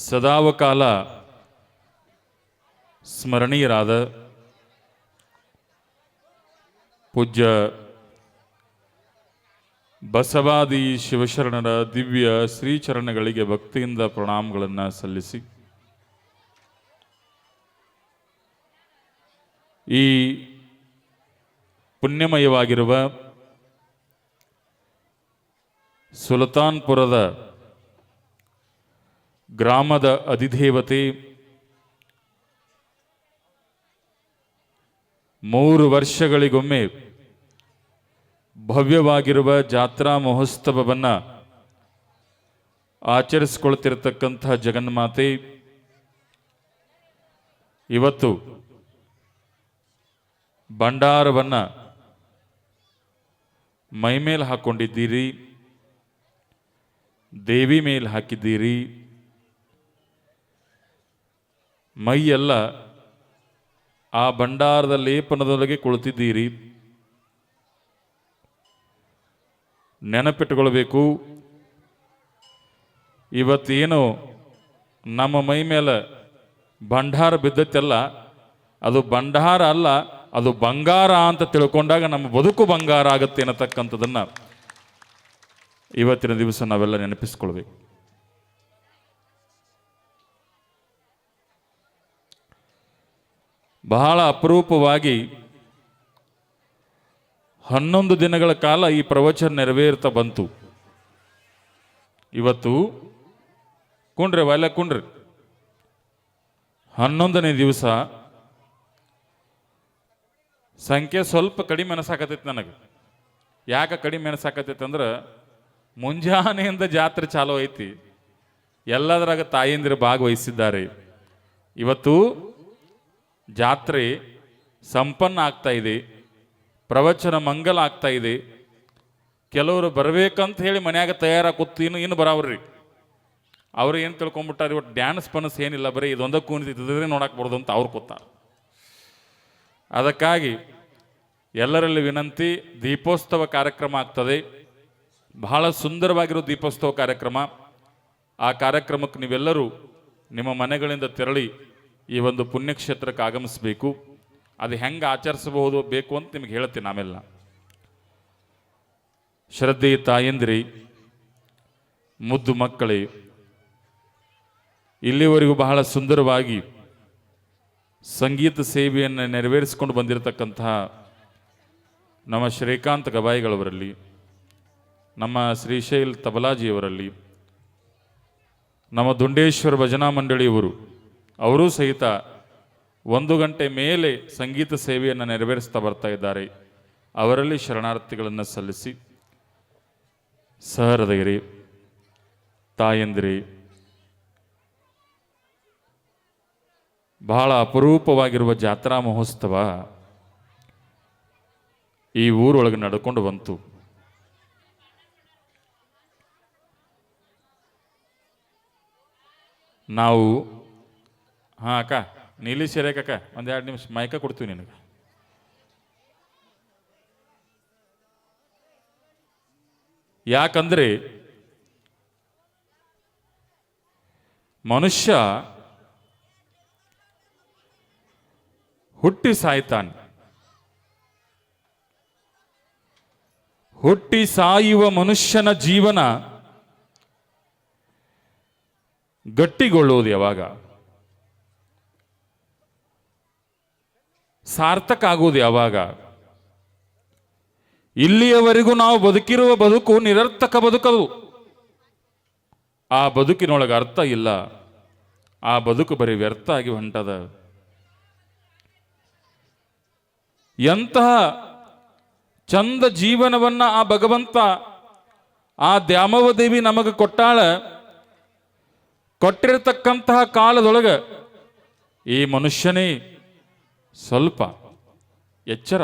ಸದಾವಕಾಲ ಸ್ಮರಣೀಯರಾದ ಪೂಜ್ಯ ಬಸವಾದಿ ಶಿವಶರಣರ ದಿವ್ಯ ಶ್ರೀಚರಣಗಳಿಗೆ ಭಕ್ತಿಯಿಂದ ಪ್ರಣಾಮಗಳನ್ನು ಸಲ್ಲಿಸಿ ಈ ಪುಣ್ಯಮಯವಾಗಿರುವ ಸುಲ್ತಾನ್ಪುರದ ಗ್ರಾಮದ ಅಧಿದೇವತೆ 3 ವರ್ಷಗಳಿಗೊಮ್ಮೆ ಭವ್ಯವಾಗಿರುವ ಜಾತ್ರಾ ಮಹೋತ್ಸವವನ್ನು ಆಚರಿಸಿಕೊಳ್ತಿರತಕ್ಕಂಥ ಜಗನ್ಮಾತೆ ಇವತ್ತು ಭಂಡಾರವನ್ನು ಮೈಮೇಲೆ ಹಾಕ್ಕೊಂಡಿದ್ದೀರಿ, ದೇವಿ ಮೇಲೆ ಹಾಕಿದ್ದೀರಿ. ಮೈಯೆಲ್ಲ ಆ ಭಂಡಾರದ ಲೇಪನದೊಳಗೆ ಕುಳಿತಿದ್ದೀರಿ. ನೆನಪಿಟ್ಟುಕೊಳ್ಬೇಕು, ಇವತ್ತೇನು ನಮ್ಮ ಮೈ ಮೇಲೆ ಭಂಡಾರ ಬಿದ್ದತ್ತಲ್ಲ, ಅದು ಭಂಡಾರ ಅಲ್ಲ, ಅದು ಬಂಗಾರ ಅಂತ ತಿಳ್ಕೊಂಡಾಗ ನಮ್ಮ ಬದುಕು ಬಂಗಾರ ಆಗುತ್ತೆ ಅನ್ನತಕ್ಕಂಥದ್ದನ್ನು ಇವತ್ತಿನ ದಿವಸ ನಾವೆಲ್ಲ ನೆನಪಿಸ್ಕೊಳ್ಬೇಕು. ಬಹಳ ಅಪರೂಪವಾಗಿ 11 ದಿನಗಳ ಕಾಲ ಈ ಪ್ರವಚನ ನೆರವೇರ್ತಾ ಬಂತು. ಇವತ್ತು ಕುಂಡ್ರಿ ವಾಲ ಕುಂಡ್ರಿ 11ನೇ ದಿವಸ ಸಂಖ್ಯೆ ಸ್ವಲ್ಪ ಕಡಿಮೆ ಅನಸಾಕತೈತಿ ನನಗೆ. ಯಾಕೆ ಕಡಿಮೆ ಅನಸಾಕತೈತಿ ಅಂದ್ರೆ ಮುಂಜಾನೆಯಿಂದ ಜಾತ್ರೆ ಚಾಲೂ ಐತಿ, ಎಲ್ಲದರಾಗ ತಾಯಂದಿರು ಭಾಗವಹಿಸಿದ್ದಾರೆ. ಇವತ್ತು ಜಾತ್ರೆ ಸಂಪನ್ನ ಆಗ್ತಾ ಇದೆ, ಪ್ರವಚನ ಮಂಗಲ ಆಗ್ತಾ ಇದೆ. ಕೆಲವರು ಬರಬೇಕಂತ ಹೇಳಿ ಮನ್ಯಾಗ ತಯಾರಾಗಿ ಕೂತು ಇನ್ನು ಬರಾವ್ರಿ. ಅವ್ರು ಏನು ತಿಳ್ಕೊಂಬಿಟ್ಟಾರೆ, ಇವತ್ತು ಡ್ಯಾನ್ಸ್ ಪನಸ್ ಏನಿಲ್ಲ, ಬರೀ ಇದೊಂದ ಕೂನಿದ್ರೆ ನೋಡಕ್ಕೆ ಬರೋದು ಅಂತ ಅವ್ರು ಕೂತಾರ. ಅದಕ್ಕಾಗಿ ಎಲ್ಲರಲ್ಲಿ ವಿನಂತಿ, ದೀಪೋತ್ಸವ ಕಾರ್ಯಕ್ರಮ ಆಗ್ತದೆ. ಬಹಳ ಸುಂದರವಾಗಿರೋ ದೀಪೋತ್ಸವ ಕಾರ್ಯಕ್ರಮ. ಆ ಕಾರ್ಯಕ್ರಮಕ್ಕೆ ನೀವೆಲ್ಲರೂ ನಿಮ್ಮ ಮನೆಗಳಿಂದ ತೆರಳಿ ಈ ಒಂದು ಪುಣ್ಯಕ್ಷೇತ್ರಕ್ಕೆ ಆಗಮಿಸಬೇಕು. ಅದು ಹೆಂಗೆ ಆಚರಿಸಬಹುದು ಬೇಕು ಅಂತ ನಿಮಗೆ ಹೇಳ್ತೀನಿ. ಆಮೇಲೆ ಶ್ರದ್ಧೆ ತಾಯಂದಿರಿ, ಮುದ್ದು ಮಕ್ಕಳೇ, ಇಲ್ಲಿವರೆಗೂ ಬಹಳ ಸುಂದರವಾಗಿ ಸಂಗೀತ ಸೇವೆಯನ್ನು ನೆರವೇರಿಸಿಕೊಂಡು ಬಂದಿರತಕ್ಕಂತಹ ನಮ್ಮ ಶ್ರೀಕಾಂತ್ ಗವಾಯಿಗಳವರಲ್ಲಿ, ನಮ್ಮ ಶ್ರೀಶೈಲ್ ತಬಲಾಜಿಯವರಲ್ಲಿ, ನಮ್ಮ ದುಂಡೇಶ್ವರ ಭಜನಾ ಮಂಡಳಿಯವರು, ಅವರೂ ಸಹಿತ 1 ಗಂಟೆ ಮೇಲೆ ಸಂಗೀತ ಸೇವೆಯನ್ನು ನೆರವೇರಿಸ್ತಾ ಬರ್ತಾ ಇದ್ದಾರೆ. ಅವರಲ್ಲಿ ಶರಣಾರ್ಥಿಗಳನ್ನು ಸಲ್ಲಿಸಿ, ಸಹೃದಯರೇ, ತಾಯಂದಿರೇ, ಬಹಳ ಅಪರೂಪವಾಗಿರುವ ಜಾತ್ರಾ ಮಹೋತ್ಸವ ಈ ಊರೊಳಗೆ ನಡ್ಕೊಂಡು ಬಂತು. ನಾವು ಅಕ್ಕ ನೀಲಿ ಸೀರೆಕಕ್ಕ 1-2 ನಿಮಿಷ ಮೈಕ ಕೊಡ್ತೀವಿ ನಿನಗೆ. ಯಾಕಂದ್ರೆ ಮನುಷ್ಯ ಹುಟ್ಟಿ ಸಾಯ್ತಾನೆ. ಹುಟ್ಟಿ ಸಾಯುವ ಮನುಷ್ಯನ ಜೀವನ ಗಟ್ಟಿಗೊಳ್ಳುವುದು ಯಾವಾಗ, ಸಾರ್ಥಕ ಆಗುವುದು ಯಾವಾಗ? ಇಲ್ಲಿಯವರೆಗೂ ನಾವು ಬದುಕಿರುವ ಬದುಕು ನಿರರ್ಥಕ ಬದುಕದು. ಆ ಬದುಕಿನೊಳಗೆ ಅರ್ಥ ಇಲ್ಲ, ಆ ಬದುಕು ಬರೀ ವ್ಯರ್ಥ ಆಗಿ ಹೊಂಟದ. ಎಂತಹ ಚಂದ ಜೀವನವನ್ನ ಆ ಭಗವಂತ, ಆ ದ್ಯಾಮವದೇವಿ ನಮಗೆ ಕೊಟ್ಟಾಳ. ಕೊಟ್ಟಿರತಕ್ಕಂತಹ ಕಾಲದೊಳಗೆ ಈ ಮನುಷ್ಯನೇ ಸ್ವಲ್ಪ ಎಚ್ಚರ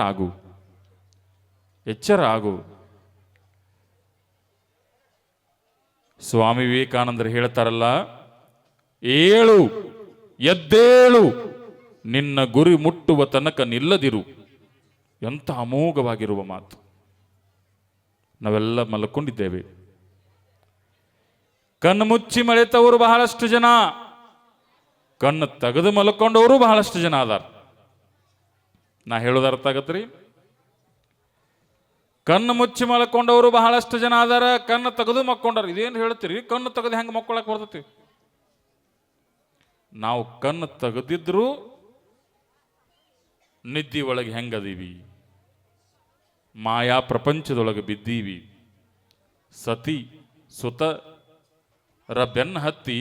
ಆಗು. ಸ್ವಾಮಿ ವಿವೇಕಾನಂದರು ಹೇಳ್ತಾರಲ್ಲ, ಏಳು ಎದ್ದೇಳು, ನಿನ್ನ ಗುರಿ ಮುಟ್ಟುವ ತನಕ ನಿಲ್ಲದಿರು. ಎಂಥ ಅಮೋಘವಾಗಿರುವ ಮಾತು. ನಾವೆಲ್ಲ ಮಲ್ಕೊಂಡಿದ್ದೇವೆ. ಕಣ್ಣು ಮುಚ್ಚಿ ಮಳೆತವರು ಬಹಳಷ್ಟು ಜನ. ಕಣ್ಣು ತೆಗೆದು ಮಲ್ಕೊಂಡವರು ಬಹಳಷ್ಟು ಜನ ಅದಾರ. ನಾ ಹೇಳೋದು ಅರ್ಥ ಆಗತ್ರಿ? ಕಣ್ಣು ಮುಚ್ಚಿ ಮಲ್ಕೊಂಡವರು ಬಹಳಷ್ಟು ಜನ ಅದಾರ, ಕಣ್ಣು ತೆಗೆದು ಮಕ್ಕೊಂಡಾರ. ಇದೇನು ಹೇಳ್ತೀರಿ? ಕಣ್ಣು ತೆಗೆದು ಹೆಂಗೆ ಮಕ್ಕೊಳಕ್ ಬರ್ತೈತಿ? ನಾವು ಕಣ್ಣು ತೆಗೆದಿದ್ರು ನಿದ್ದಿ ಒಳಗೆ ಹೆಂಗದೀವಿ, ಮಾಯಾ ಪ್ರಪಂಚದೊಳಗೆ ಬಿದ್ದೀವಿ. ಸತಿ ಸುತರ ಬೆನ್ನ ಹತ್ತಿ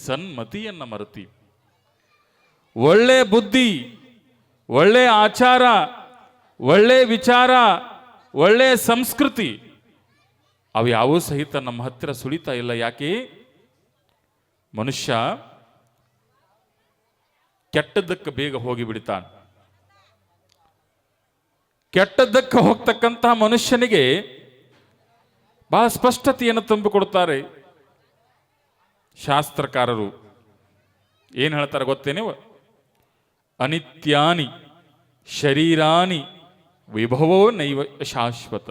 ಸನ್ಮತಿಯನ್ನ ಮರತಿ. ಒಳ್ಳೆ ಬುದ್ಧಿ, ಒಳ್ಳೆ ಆಚಾರ, ಒಳ್ಳೆ ವಿಚಾರ, ಒಳ್ಳೆ ಸಂಸ್ಕೃತಿ ಅವು ಯಾವೂ ಸಹಿತ ನಮ್ಮ ಹತ್ತಿರ ಸುಳಿತಾ ಇಲ್ಲ. ಯಾಕೆ? ಮನುಷ್ಯ ಕೆಟ್ಟದ್ದಕ್ಕೆ ಬೇಗ ಹೋಗಿಬಿಡ್ತಾನೆ. ಕೆಟ್ಟದ್ದಕ್ಕೆ ಹೋಗ್ತಕ್ಕಂತಹ ಮನುಷ್ಯನಿಗೆ ಬಹಳ ಸ್ಪಷ್ಟತೆಯನ್ನು ತುಂಬಿಕೊಡ್ತಾರೆ ಶಾಸ್ತ್ರಕಾರರು. ಏನು ಹೇಳ್ತಾರೆ ಗೊತ್ತೇನಿವ? ಅನಿತ್ಯಾನಿ ಶರೀರಾನಿ ವಿಭವೋ ನೈವ ಶಾಶ್ವತ.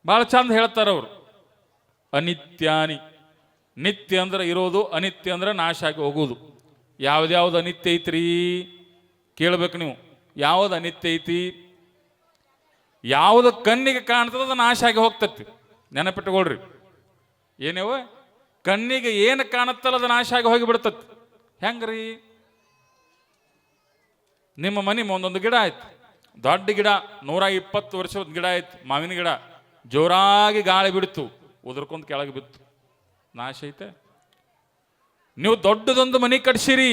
ಬಹಳ ಚಂದ ಹೇಳ್ತಾರೆ ಅವರು. ಅನಿತ್ಯಾನಿ, ನಿತ್ಯ ಅಂದ್ರೆ ಇರೋದು, ಅನಿತ್ಯ ಅಂದ್ರೆ ನಾಶ ಆಗಿ ಹೋಗೋದು. ಯಾವ್ದ್ಯಾವ್ದು ಅನಿತ್ಯ ಐತ್ರಿ ಕೇಳ್ಬೇಕು ನೀವು. ಯಾವ್ದು ಅನಿತ್ಯ ಐತಿ? ಯಾವುದು ಕಣ್ಣಿಗೆ ಕಾಣ್ತದ ನಾಶ ಆಗಿ ಹೋಗ್ತತಿ. ನೆನಪಿಟ್ಟುಕೊಳ್ರಿ. ಏನೇವ ಕಣ್ಣಿಗೆ ಏನು ಕಾಣುತ್ತಲ್ಲ ಅದು ನಾಶ ಆಗಿ ಹೋಗಿ ಬಿಡ್ತತಿ. ಹೆಂಗ್ರಿ? ನಿಮ್ಮ ಮನೆ ಒಂದೊಂದು ಗಿಡ ಆಯ್ತು, ದೊಡ್ಡ ಗಿಡ, 120 ವರ್ಷದ ಗಿಡ ಆಯ್ತು, ಮಾವಿನ ಗಿಡ. ಜೋರಾಗಿ ಗಾಳಿ ಬಿಡ್ತು, ಉದುರ್ಕೊಂಡ್ ಕೆಳಗೆ ಬಿತ್ತು, ನಾಶ ಐತೆ. ನೀವು ದೊಡ್ಡದೊಂದು ಮನೆ ಕಟ್ಸಿರಿ,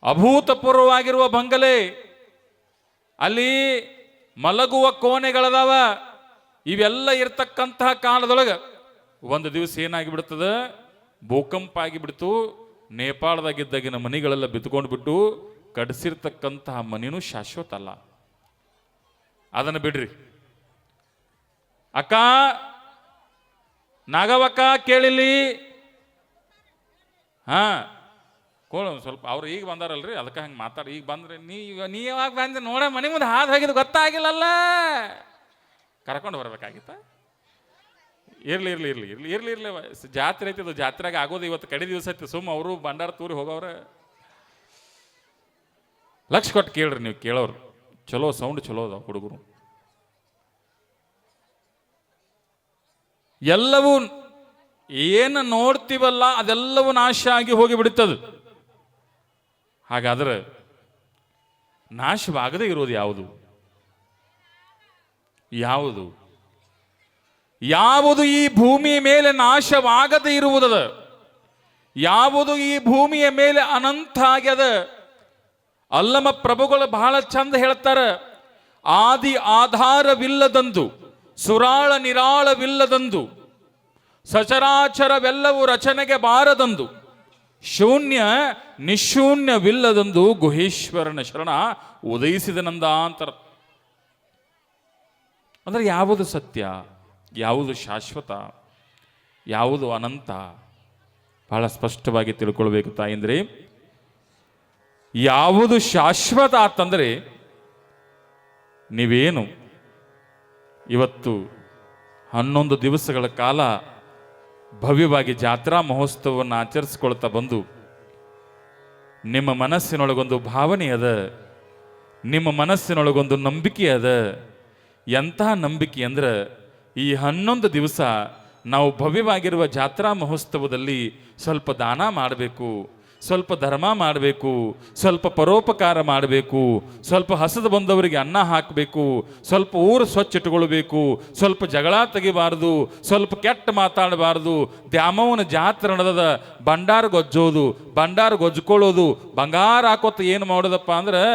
ಅಭೂತಪೂರ್ವವಾಗಿರುವ ಬಂಗಲೆ, ಅಲ್ಲಿ ಮಲಗುವ ಕೋಣೆಗಳದಾವ. ಇವೆಲ್ಲ ಇರ್ತಕ್ಕಂತಹ ಕಾಲದೊಳಗೆ ಒಂದು ದಿವಸ ಏನಾಗಿ ಬಿಡ್ತದ? ಭೂಕಂಪ ಆಗಿಬಿಡ್ತು. ನೇಪಾಳದಾಗಿದ್ದಾಗಿನ ಮನೆಗಳೆಲ್ಲ ಬಿತ್ಕೊಂಡು ಬಿಟ್ಟು ಕಡಿಸಿರ್ತಕ್ಕಂತಹ ಮನೆಯೂ ಶಾಶ್ವತ ಅಲ್ಲ. ಅದನ್ನು ಬಿಡ್ರಿ. ಅಕ್ಕ, ನಾಗವಕ್ಕ ಕೇಳಿಲಿ. ಹಾ ಕೋಳ ಸ್ವಲ್ಪ ಅವ್ರು ಈಗ ಬಂದಾರಲ್ರಿ, ಅದಕ್ಕೆ ಹಂಗೆ ಮಾತಾಡಿ. ಈಗ ಬಂದ್ರೆ ನೀ ಯಾವಾಗ ಬಂದೆ ನೋಡ, ಮನೆ ಮುಂದೆ ಹಾದು ಹೋಗಿದ್ದು ಗೊತ್ತಾಗಿಲ್ಲಲ್ಲ, ಕರ್ಕೊಂಡು ಬರ್ಬೇಕಾಗಿತ್ತ. ಇರ್ಲಿ ಇರ್ಲಿ ಇರ್ಲಿ ಇರ್ಲಿ ಇರ್ಲಿ ಇರ್ಲಿ ಜಾತ್ರೆ ಐತಿ, ಅದು ಜಾತ್ರೆಗೆ ಆಗೋದು ಇವತ್ತು ಕಡೆ ದಿವಸ ಐತಿ. ಸುಮ್ಮ ಅವರು ಬಂಡಾರ ತೂರಿ ಹೋಗವ್ರೆ. ಲಕ್ಷ ಕೊಟ್ಟು ಕೇಳ್ರಿ ನೀವು, ಕೇಳೋರು. ಚಲೋ ಸೌಂಡ್ ಚಲೋ ಅದ ಹುಡುಗರು. ಎಲ್ಲವೂ ಏನು ನೋಡ್ತೀವಲ್ಲ ಅದೆಲ್ಲವೂ ನಾಶ ಆಗಿ ಹೋಗಿ ಬಿಡುತ್ತದೆ. ಹಾಗಾದ್ರೆ ನಾಶವಾಗದೇ ಇರೋದು ಯಾವುದು? ಯಾವುದು ಯಾವುದು ಈ ಭೂಮಿಯ ಮೇಲೆ ನಾಶವಾಗದೇ ಇರುವುದದ? ಯಾವುದು ಈ ಭೂಮಿಯ ಮೇಲೆ ಅನಂತ ಆಗ್ಯದ? ಅಲ್ಲಮ ಪ್ರಭುಗಳು ಬಹಳ ಚಂದ ಹೇಳ್ತಾರೆ. ಆದಿ ಆಧಾರವಿಲ್ಲದಂದು, ಸುರಾಳ ನಿರಾಳವಿಲ್ಲದಂದು, ಸಚರಾಚರವೆಲ್ಲವೂ ರಚನೆಗೆ ಬಾರದಂದು, ಶೂನ್ಯ ನಿಶೂನ್ಯವಿಲ್ಲದಂದು ಗುಹೇಶ್ವರನ ಶರಣ ಉದಯಿಸಿದನಂದ ಅಂತರ. ಅಂದ್ರೆ ಯಾವುದು ಸತ್ಯ, ಯಾವುದು ಶಾಶ್ವತ, ಯಾವುದು ಅನಂತ ಬಹಳ ಸ್ಪಷ್ಟವಾಗಿ ತಿಳ್ಕೊಳ್ಬೇಕು ತಾಯಿಂದ್ರೆ. ಯಾವುದು ಶಾಶ್ವತ ಆತಂದ್ರೆ, ನೀವೇನು ಇವತ್ತು 11 ದಿವಸಗಳ ಕಾಲ ಭವ್ಯವಾಗಿ ಜಾತ್ರಾ ಮಹೋತ್ಸವವನ್ನು ಆಚರಿಸಿಕೊಳ್ತಾ ಬಂದು ನಿಮ್ಮ ಮನಸ್ಸಿನೊಳಗೊಂದು ಭಾವನೆ ಅದ, ನಿಮ್ಮ ಮನಸ್ಸಿನೊಳಗೊಂದು ನಂಬಿಕೆ ಅದ. ಎಂತಹ ನಂಬಿಕೆ ಅಂದ್ರೆ, ಈ 11 ದಿವಸ ನಾವು ಭವ್ಯವಾಗಿರುವ ಜಾತ್ರಾ ಮಹೋತ್ಸವದಲ್ಲಿ ಸ್ವಲ್ಪ ದಾನ ಮಾಡಬೇಕು, ಸ್ವಲ್ಪ ಧರ್ಮ ಮಾಡಬೇಕು, ಸ್ವಲ್ಪ ಪರೋಪಕಾರ ಮಾಡಬೇಕು, ಸ್ವಲ್ಪ ಹಸದು ಬಂದವರಿಗೆ ಅನ್ನ ಹಾಕಬೇಕು, ಸ್ವಲ್ಪ ಊರು ಸ್ವಚ್ಛ ಇಟ್ಟುಕೊಳ್ಬೇಕು, ಸ್ವಲ್ಪ ಜಗಳ ತೆಗಿಬಾರ್ದು, ಸ್ವಲ್ಪ ಕೆಟ್ಟ ಮಾತಾಡಬಾರ್ದು. ದ್ಯಾಮವ್ವನ ಜಾತ್ರೆ ನಡೆದದ, ಭಂಡಾರ ಗೊಜ್ಜೋದು, ಭಂಡಾರ ಗೊಜ್ಕೊಳ್ಳೋದು, ಬಂಗಾರ ಹಾಕೋತ ಏನು ಮಾಡೋದಪ್ಪ ಅಂದ್ರೆ,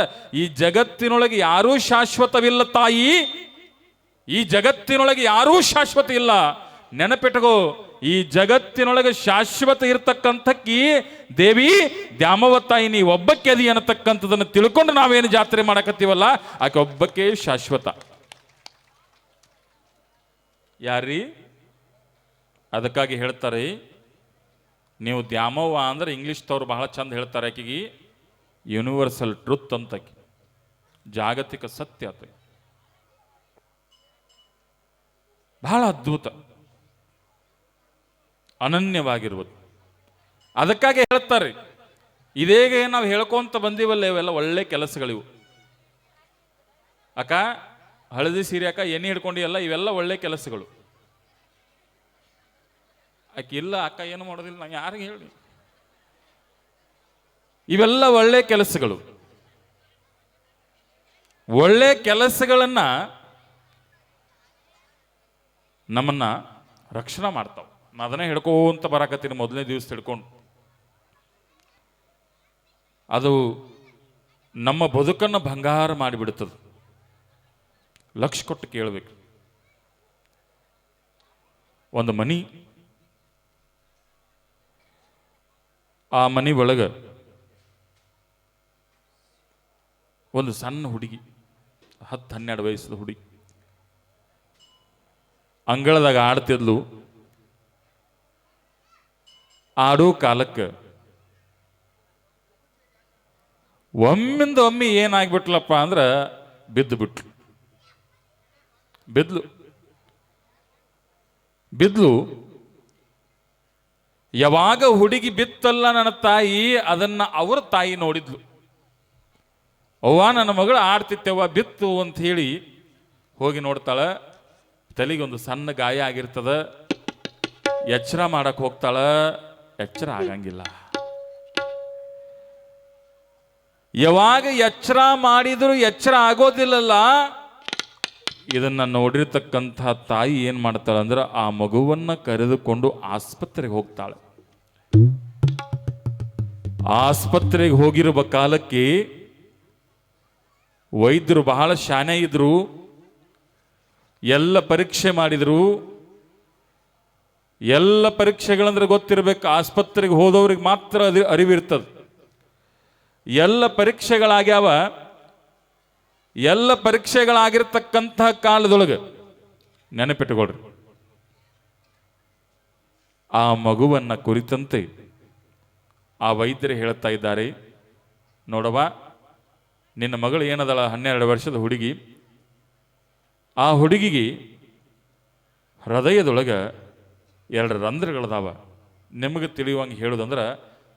ಈ ಜಗತ್ತಿನೊಳಗೆ ಯಾರೂ ಶಾಶ್ವತವಿಲ್ಲ ತಾಯಿ. ಈ ಜಗತ್ತಿನೊಳಗೆ ಯಾರೂ ಶಾಶ್ವತ ಇಲ್ಲ. ನೆನಪಿಟ್ಟಗೋ, ಈ ಜಗತ್ತಿನೊಳಗೆ ಶಾಶ್ವತ ಇರತಕ್ಕಂಥಕ್ಕಿ ದೇವಿ ದ್ಯಾಮವ್ವ ತಾಯಿ ನೀ ಒಬ್ಬಕ್ಕೆ ಅದಿ ಅನ್ನತಕ್ಕಂಥದನ್ನು ತಿಳ್ಕೊಂಡು ನಾವೇನು ಜಾತ್ರೆ ಮಾಡಕತ್ತೀವಲ್ಲ, ಆಕೆ ಒಬ್ಬಕ್ಕೆ ಶಾಶ್ವತ. ಯಾರೀ? ಅದಕ್ಕಾಗಿ ಹೇಳ್ತಾರೆ, ನೀವು ದ್ಯಾಮವ್ವ ಅಂದ್ರೆ ಇಂಗ್ಲಿಷ್ದವ್ರು ಬಹಳ ಚಂದ ಹೇಳ್ತಾರೆ, ಆಕೆಗೆ ಯೂನಿವರ್ಸಲ್ ಟ್ರುತ್ ಅಂತ, ಜಾಗತಿಕ ಸತ್ಯ ಆತ. ಬಹಳ ಅದ್ಭುತ, ಅನನ್ಯವಾಗಿರುವುದು. ಅದಕ್ಕಾಗಿ ಹೇಳ್ತಾರೆ, ಇದೇಗ ನಾವು ಹೇಳ್ಕೊಂತ ಬಂದೀವಲ್ಲ, ಇವೆಲ್ಲ ಒಳ್ಳೆ ಕೆಲಸಗಳಿವು. ಅಕ್ಕ ಹಳದಿ ಸೀರೆ ಅಕ್ಕ ಎಣ್ಣೆ ಹಿಡ್ಕೊಂಡಿಯಲ್ಲ, ಇವೆಲ್ಲ ಒಳ್ಳೆ ಕೆಲಸಗಳು. ಆಕೆ ಇಲ್ಲ ಅಕ್ಕ ಏನು ಮಾಡೋದಿಲ್ಲ, ನಾನು ಯಾರಿಗೆ ಹೇಳಿ, ಇವೆಲ್ಲ ಒಳ್ಳೆ ಕೆಲಸಗಳು. ಒಳ್ಳೆ ಕೆಲಸಗಳನ್ನ ನಮ್ಮನ್ನ ರಕ್ಷಣೆ ಮಾಡ್ತಾವ. ನಾ ಅದನ್ನೇ ಹಿಡ್ಕೊಂತ ಬರಾಕತ್ತೀನಿ ಮೊದಲನೇ ದಿವಸ ಹಿಡ್ಕೊಂಡು. ಅದು ನಮ್ಮ ಬದುಕನ್ನು ಬಂಗಾರ ಮಾಡಿಬಿಡುತ್ತದೆ. ಲಕ್ಷ ಕೊಟ್ಟು ಕೇಳಬೇಕು. ಒಂದು ಮನಿ, ಆ ಮನಿ ಒಳಗ ಒಂದು ಸಣ್ಣ ಹುಡುಗಿ, 10-12 ವಯಸ್ಸದ ಹುಡುಗಿ ಅಂಗಳದಾಗ ಆಡ್ತಿದ್ಲು. ಆಡೋ ಕಾಲಕ್ಕೆ ಒಮ್ಮಿಂದ ಒಮ್ಮೆ ಏನಾಗ್ಬಿಟ್ಲಪ್ಪ ಅಂದ್ರೆ ಬಿದ್ಲು. ಯಾವಾಗ ಹುಡುಗಿ ಬಿತ್ತಲ್ಲ ನನ್ನ ತಾಯಿ, ಅದನ್ನ ಅವ್ರ ತಾಯಿ ನೋಡಿದ್ಲು. ಅವ್ವ ನನ್ನ ಮಗಳು ಆಡ್ತಿತ್ತವ್ವ, ಬಿತ್ತು ಅಂತ ಹೇಳಿ ಹೋಗಿ ನೋಡ್ತಾಳ. ತಲೆಗೊಂದು ಸಣ್ಣ ಗಾಯ ಆಗಿರ್ತದ. ಎಚ್ಚರ ಮಾಡಕ್ ಹೋಗ್ತಾಳ, ಎಚ್ಚರ ಆಗಂಗಿಲ್ಲ. ಯಾವಾಗ ಎಚ್ಚರ ಮಾಡಿದ್ರು ಎಚ್ಚರ ಆಗೋದಿಲ್ಲಲ್ಲ. ಇದನ್ನ ನೋಡಿರ್ತಕ್ಕಂಥ ತಾಯಿ ಏನ್ ಮಾಡ್ತಾಳ ಅಂದ್ರೆ, ಆ ಮಗುವನ್ನ ಕರೆದುಕೊಂಡು ಆಸ್ಪತ್ರೆಗೆ ಹೋಗ್ತಾಳೆ. ಆಸ್ಪತ್ರೆಗೆ ಹೋಗಿರುವ ಕಾಲಕ್ಕೆ ವೈದ್ಯರು ಬಹಳ ಶಾನೆ ಇದ್ರು. ಎಲ್ಲ ಪರೀಕ್ಷೆ ಮಾಡಿದ್ರು. ಎಲ್ಲ ಪರೀಕ್ಷೆಗಳಂದ್ರೆ ಗೊತ್ತಿರಬೇಕು, ಆಸ್ಪತ್ರೆಗೆ ಹೋದವ್ರಿಗೆ ಮಾತ್ರ ಅದು ಅರಿವಿರ್ತದೆ. ಎಲ್ಲ ಪರೀಕ್ಷೆಗಳಾಗ್ಯಾವ. ಎಲ್ಲ ಪರೀಕ್ಷೆಗಳಾಗಿರ್ತಕ್ಕಂತಹ ಕಾಲದೊಳಗೆ ನೆನಪಿಟ್ಟುಕೊಳ್ರಿ, ಆ ಮಗುವನ್ನ ಕುರಿತಂತೆ ಆ ವೈದ್ಯರು ಹೇಳ್ತಾ ಇದ್ದಾರೆ, ನೋಡವ, ನಿನ್ನ ಮಗಳು ಏನದಳ 12 ವರ್ಷದ ಹುಡುಗಿ. ಆ ಹುಡುಗಿಗೆ ಹೃದಯದೊಳಗೆ 2 ರಂಧ್ರಗಳದಾವ. ನಿಮಗೆ ತಿಳಿಯುವಂಗೆ ಹೇಳುದಂದ್ರೆ,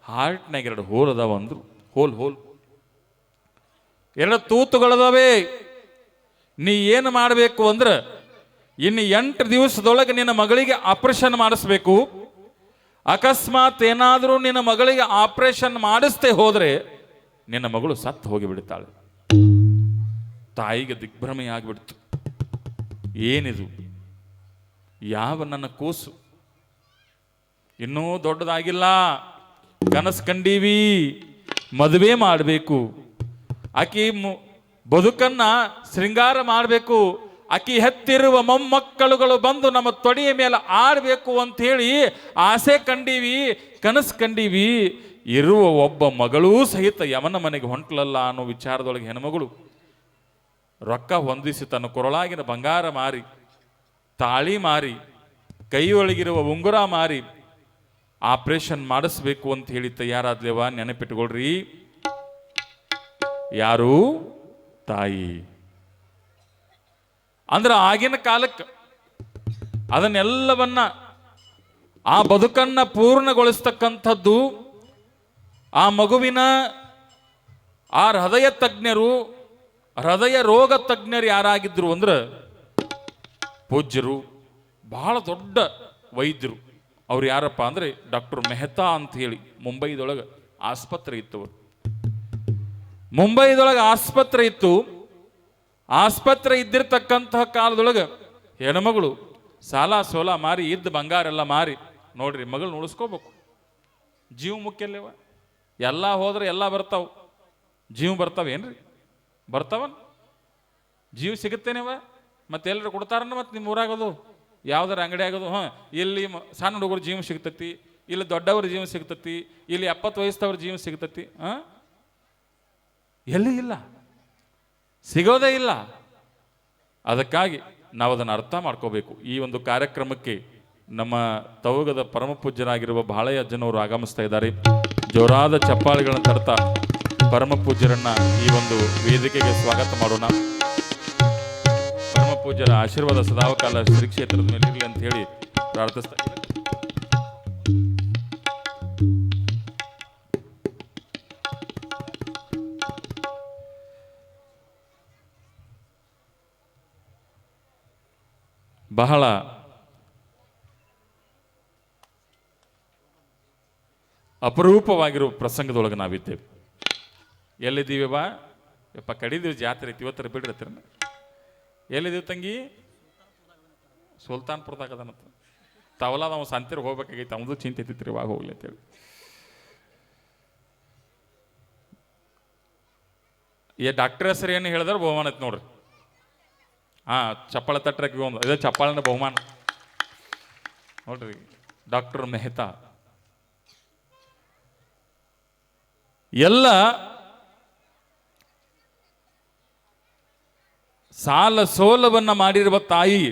ಹಾರ್ಟ್ನಾಗ 2 ಹೋಲ್ ಅದಾವ ಅಂದ್ರು. ಹೋಲ್ 2 ತೂತುಗಳದಾವೆ. ನೀ ಏನು ಮಾಡಬೇಕು ಅಂದ್ರೆ, ಇನ್ನು 8 ದಿವಸದೊಳಗೆ ನಿನ್ನ ಮಗಳಿಗೆ ಆಪರೇಷನ್ ಮಾಡಿಸ್ಬೇಕು. ಅಕಸ್ಮಾತ್ ಏನಾದರೂ ನಿನ್ನ ಮಗಳಿಗೆ ಆಪರೇಷನ್ ಮಾಡಿಸ್ತೇ ಹೋದ್ರೆ ನಿನ್ನ ಮಗಳು ಸತ್ತು ಹೋಗಿಬಿಡ್ತಾಳೆ. ತಾಯಿಗೆ ದಿಗ್ಭ್ರಮೆಯಾಗ್ಬಿಡ್ತು. ಏನಿದು, ಯಾವ ನನ್ನ ಕೂಸು ಇನ್ನೂ ದೊಡ್ಡದಾಗಿಲ್ಲ, ಕನಸು ಕಂಡೀವಿ, ಮದುವೆ ಮಾಡಬೇಕು, ಆಕಿ ಬದುಕನ್ನ ಶೃಂಗಾರ ಮಾಡಬೇಕು, ಆಕಿ ಹೆತ್ತಿರುವ ಮೊಮ್ಮಕ್ಕಳುಗಳು ಬಂದು ನಮ್ಮ ತೊಡೆಯ ಮೇಲೆ ಆಡಬೇಕು ಅಂತ ಹೇಳಿ ಆಸೆ ಕಂಡೀವಿ, ಕನಸು ಕಂಡೀವಿ. ಇರುವ ಒಬ್ಬ ಮಗಳೂ ಸಹಿತ ಯಮನ ಮನೆಗೆ ಹೊಂಟ್ಲಲ್ಲ ಅನ್ನೋ ವಿಚಾರದೊಳಗೆ ಹೆಣ್ಮಗಳು ರೊಕ್ಕ ಹೊಂದಿಸಿ ತನ್ನ ಕೊರಳಾಗಿನ ಬಂಗಾರ ಮಾರಿ, ತಾಳಿ ಮಾರಿ, ಕೈಯೊಳಗಿರುವ ಉಂಗುರ ಮಾರಿ ಆಪರೇಷನ್ ಮಾಡಿಸ್ಬೇಕು ಅಂತ ಹೇಳಿ ತಯಾರಾದ್ಲೇವ. ನೆನಪಿಟ್ಕೊಳ್ರಿ, ಯಾರು? ತಾಯಿ. ಅಂದ್ರೆ ಆಗಿನ ಕಾಲಕ್ಕೆ ಅದನ್ನೆಲ್ಲವನ್ನ, ಆ ಬದುಕನ್ನ ಪೂರ್ಣಗೊಳಿಸ್ತಕ್ಕಂಥದ್ದು ಆ ಮಗುವಿನ ಆ ಹೃದಯ ತಜ್ಞರು, ಹೃದಯ ರೋಗ ತಜ್ಞರು ಯಾರಾಗಿದ್ರು ಅಂದ್ರೆ ಪೂಜ್ಯರು, ಬಹಳ ದೊಡ್ಡ ವೈದ್ಯರು. ಅವ್ರು ಯಾರಪ್ಪ ಅಂದ್ರೆ ಡಾಕ್ಟರ್ ಮೆಹ್ತಾ ಅಂತ ಹೇಳಿ ಮುಂಬೈದೊಳಗೆ ಆಸ್ಪತ್ರೆ ಇತ್ತು. ಮುಂಬೈದೊಳಗೆ ಆಸ್ಪತ್ರೆ ಇತ್ತು. ಆಸ್ಪತ್ರೆ ಇದ್ದಿರ್ತಕ್ಕಂತಹ ಕಾಲದೊಳಗೆ ಹೆಣ್ಮಗಳು ಸಾಲ ಸೋಲ ಮಾರಿ, ಇದ್ದ ಬಂಗಾರ ಎಲ್ಲ ಮಾರಿ, ನೋಡ್ರಿ ಮಗಳು ಉಳಿಸ್ಕೋಬೇಕು. ಜೀವ ಮುಖ್ಯಲ್ಲೇವ. ಎಲ್ಲ ಹೋದ್ರೆ ಎಲ್ಲ ಬರ್ತಾವ, ಜೀವ ಬರ್ತಾವೇನ್ರಿ? ಬರ್ತಾವನ್? ಜೀವ ಸಿಗುತ್ತೇನೆವ? ಮತ್ತೆ ಎಲ್ಲರೂ ಕೊಡ್ತಾರನ್ನ? ಮತ್ತೆ ನಿಮ್ಮ ಊರಾಗೋದು ಯಾವ್ದಾರ ಅಂಗಡಿ ಆಗೋದು, ಇಲ್ಲಿ ಸಣ್ಣ ಹುಡುಗರು ಜೀವ ಸಿಗ್ತತಿ, ಇಲ್ಲಿ ದೊಡ್ಡವ್ರ ಜೀವ ಸಿಗ್ತತಿ, ಇಲ್ಲಿ 70 ವಯಸ್ಸವ್ರ ಜೀವ ಸಿಗ್ತತಿ. ಎಲ್ಲಿ ಇಲ್ಲ, ಸಿಗೋದೇ ಇಲ್ಲ. ಅದಕ್ಕಾಗಿ ನಾವು ಅದನ್ನು ಅರ್ಥ ಮಾಡ್ಕೋಬೇಕು. ಈ ಒಂದು ಕಾರ್ಯಕ್ರಮಕ್ಕೆ ನಮ್ಮ ತವಗದ ಪರಮ ಪೂಜ್ಯರಾಗಿರುವ ಬಾಳಯ್ಯ ಅಜ್ಜನವರು ಆಗಮಿಸ್ತಾ ಇದ್ದಾರೆ. ಜೋರಾದ ಚಪ್ಪಾಳೆಗಳನ್ನು ತಡ್ತಾ ಪರಮ ಪೂಜ್ಯರನ್ನ ಈ ಒಂದು ವೇದಿಕೆಗೆ ಸ್ವಾಗತ ಮಾಡೋಣ. ಪರಮ ಪೂಜ್ಯರ ಆಶೀರ್ವಾದ ಸದಾವಕಾಲ ಶ್ರೀ ಕ್ಷೇತ್ರದ ಮೇಲೆ ಇರಲಿ ಅಂತ ಹೇಳಿ ಪ್ರಾರ್ಥಿಸ್ತಾ ಇದ್ದಾರೆ. ಬಹಳ ಅಪರೂಪವಾಗಿರುವ ಪ್ರಸಂಗದೊಳಗೆ ನಾವಿದ್ದೇವೆ. ಎಲ್ಲಿದ್ದೀವಿ ಬಾ ಯಪ್ಪ, ಕಡಿದೀವಿ ಜಾತ್ರೆ ಐತಿ ಇವತ್ತರ ಬಿಡ್ರತ್ತೀರ. ಎಲ್ಲಿದ್ದೀವಿ ತಂಗಿ? ಸುಲ್ತಾನ್ಪುರದಾಗ ಅದನಂತ. ತಾವಲ್ಲ ನಾವು ಸಂತಿರ್ ಹೋಗ್ಬೇಕಾಗೈತೆ, ಅವನದು ಚಿಂತೆ ಐತಿತ್ರಿ ಇವಾಗ ಹೋಗ್ಲಿ ಅಂತೇಳಿ. ಡಾಕ್ಟರ್ ಹೆಸರು ಏನು ಹೇಳಿದ್ರೆ ಬಹುಮಾನ ಐತಿ ನೋಡ್ರಿ. ಚಪ್ಪಾಳೆ ತಟ್ಟಕ್ಕೆ ಒಂದು ಇದೇ ಚಪ್ಪಾಳನ ಬಹುಮಾನ ನೋಡ್ರಿ. ಡಾಕ್ಟರ್ ಮೆಹ್ತಾ ಎಲ್ಲ ಸಾಲ ಸೋಲವನ್ನ ಮಾಡಿರುವ ತಾಯಿ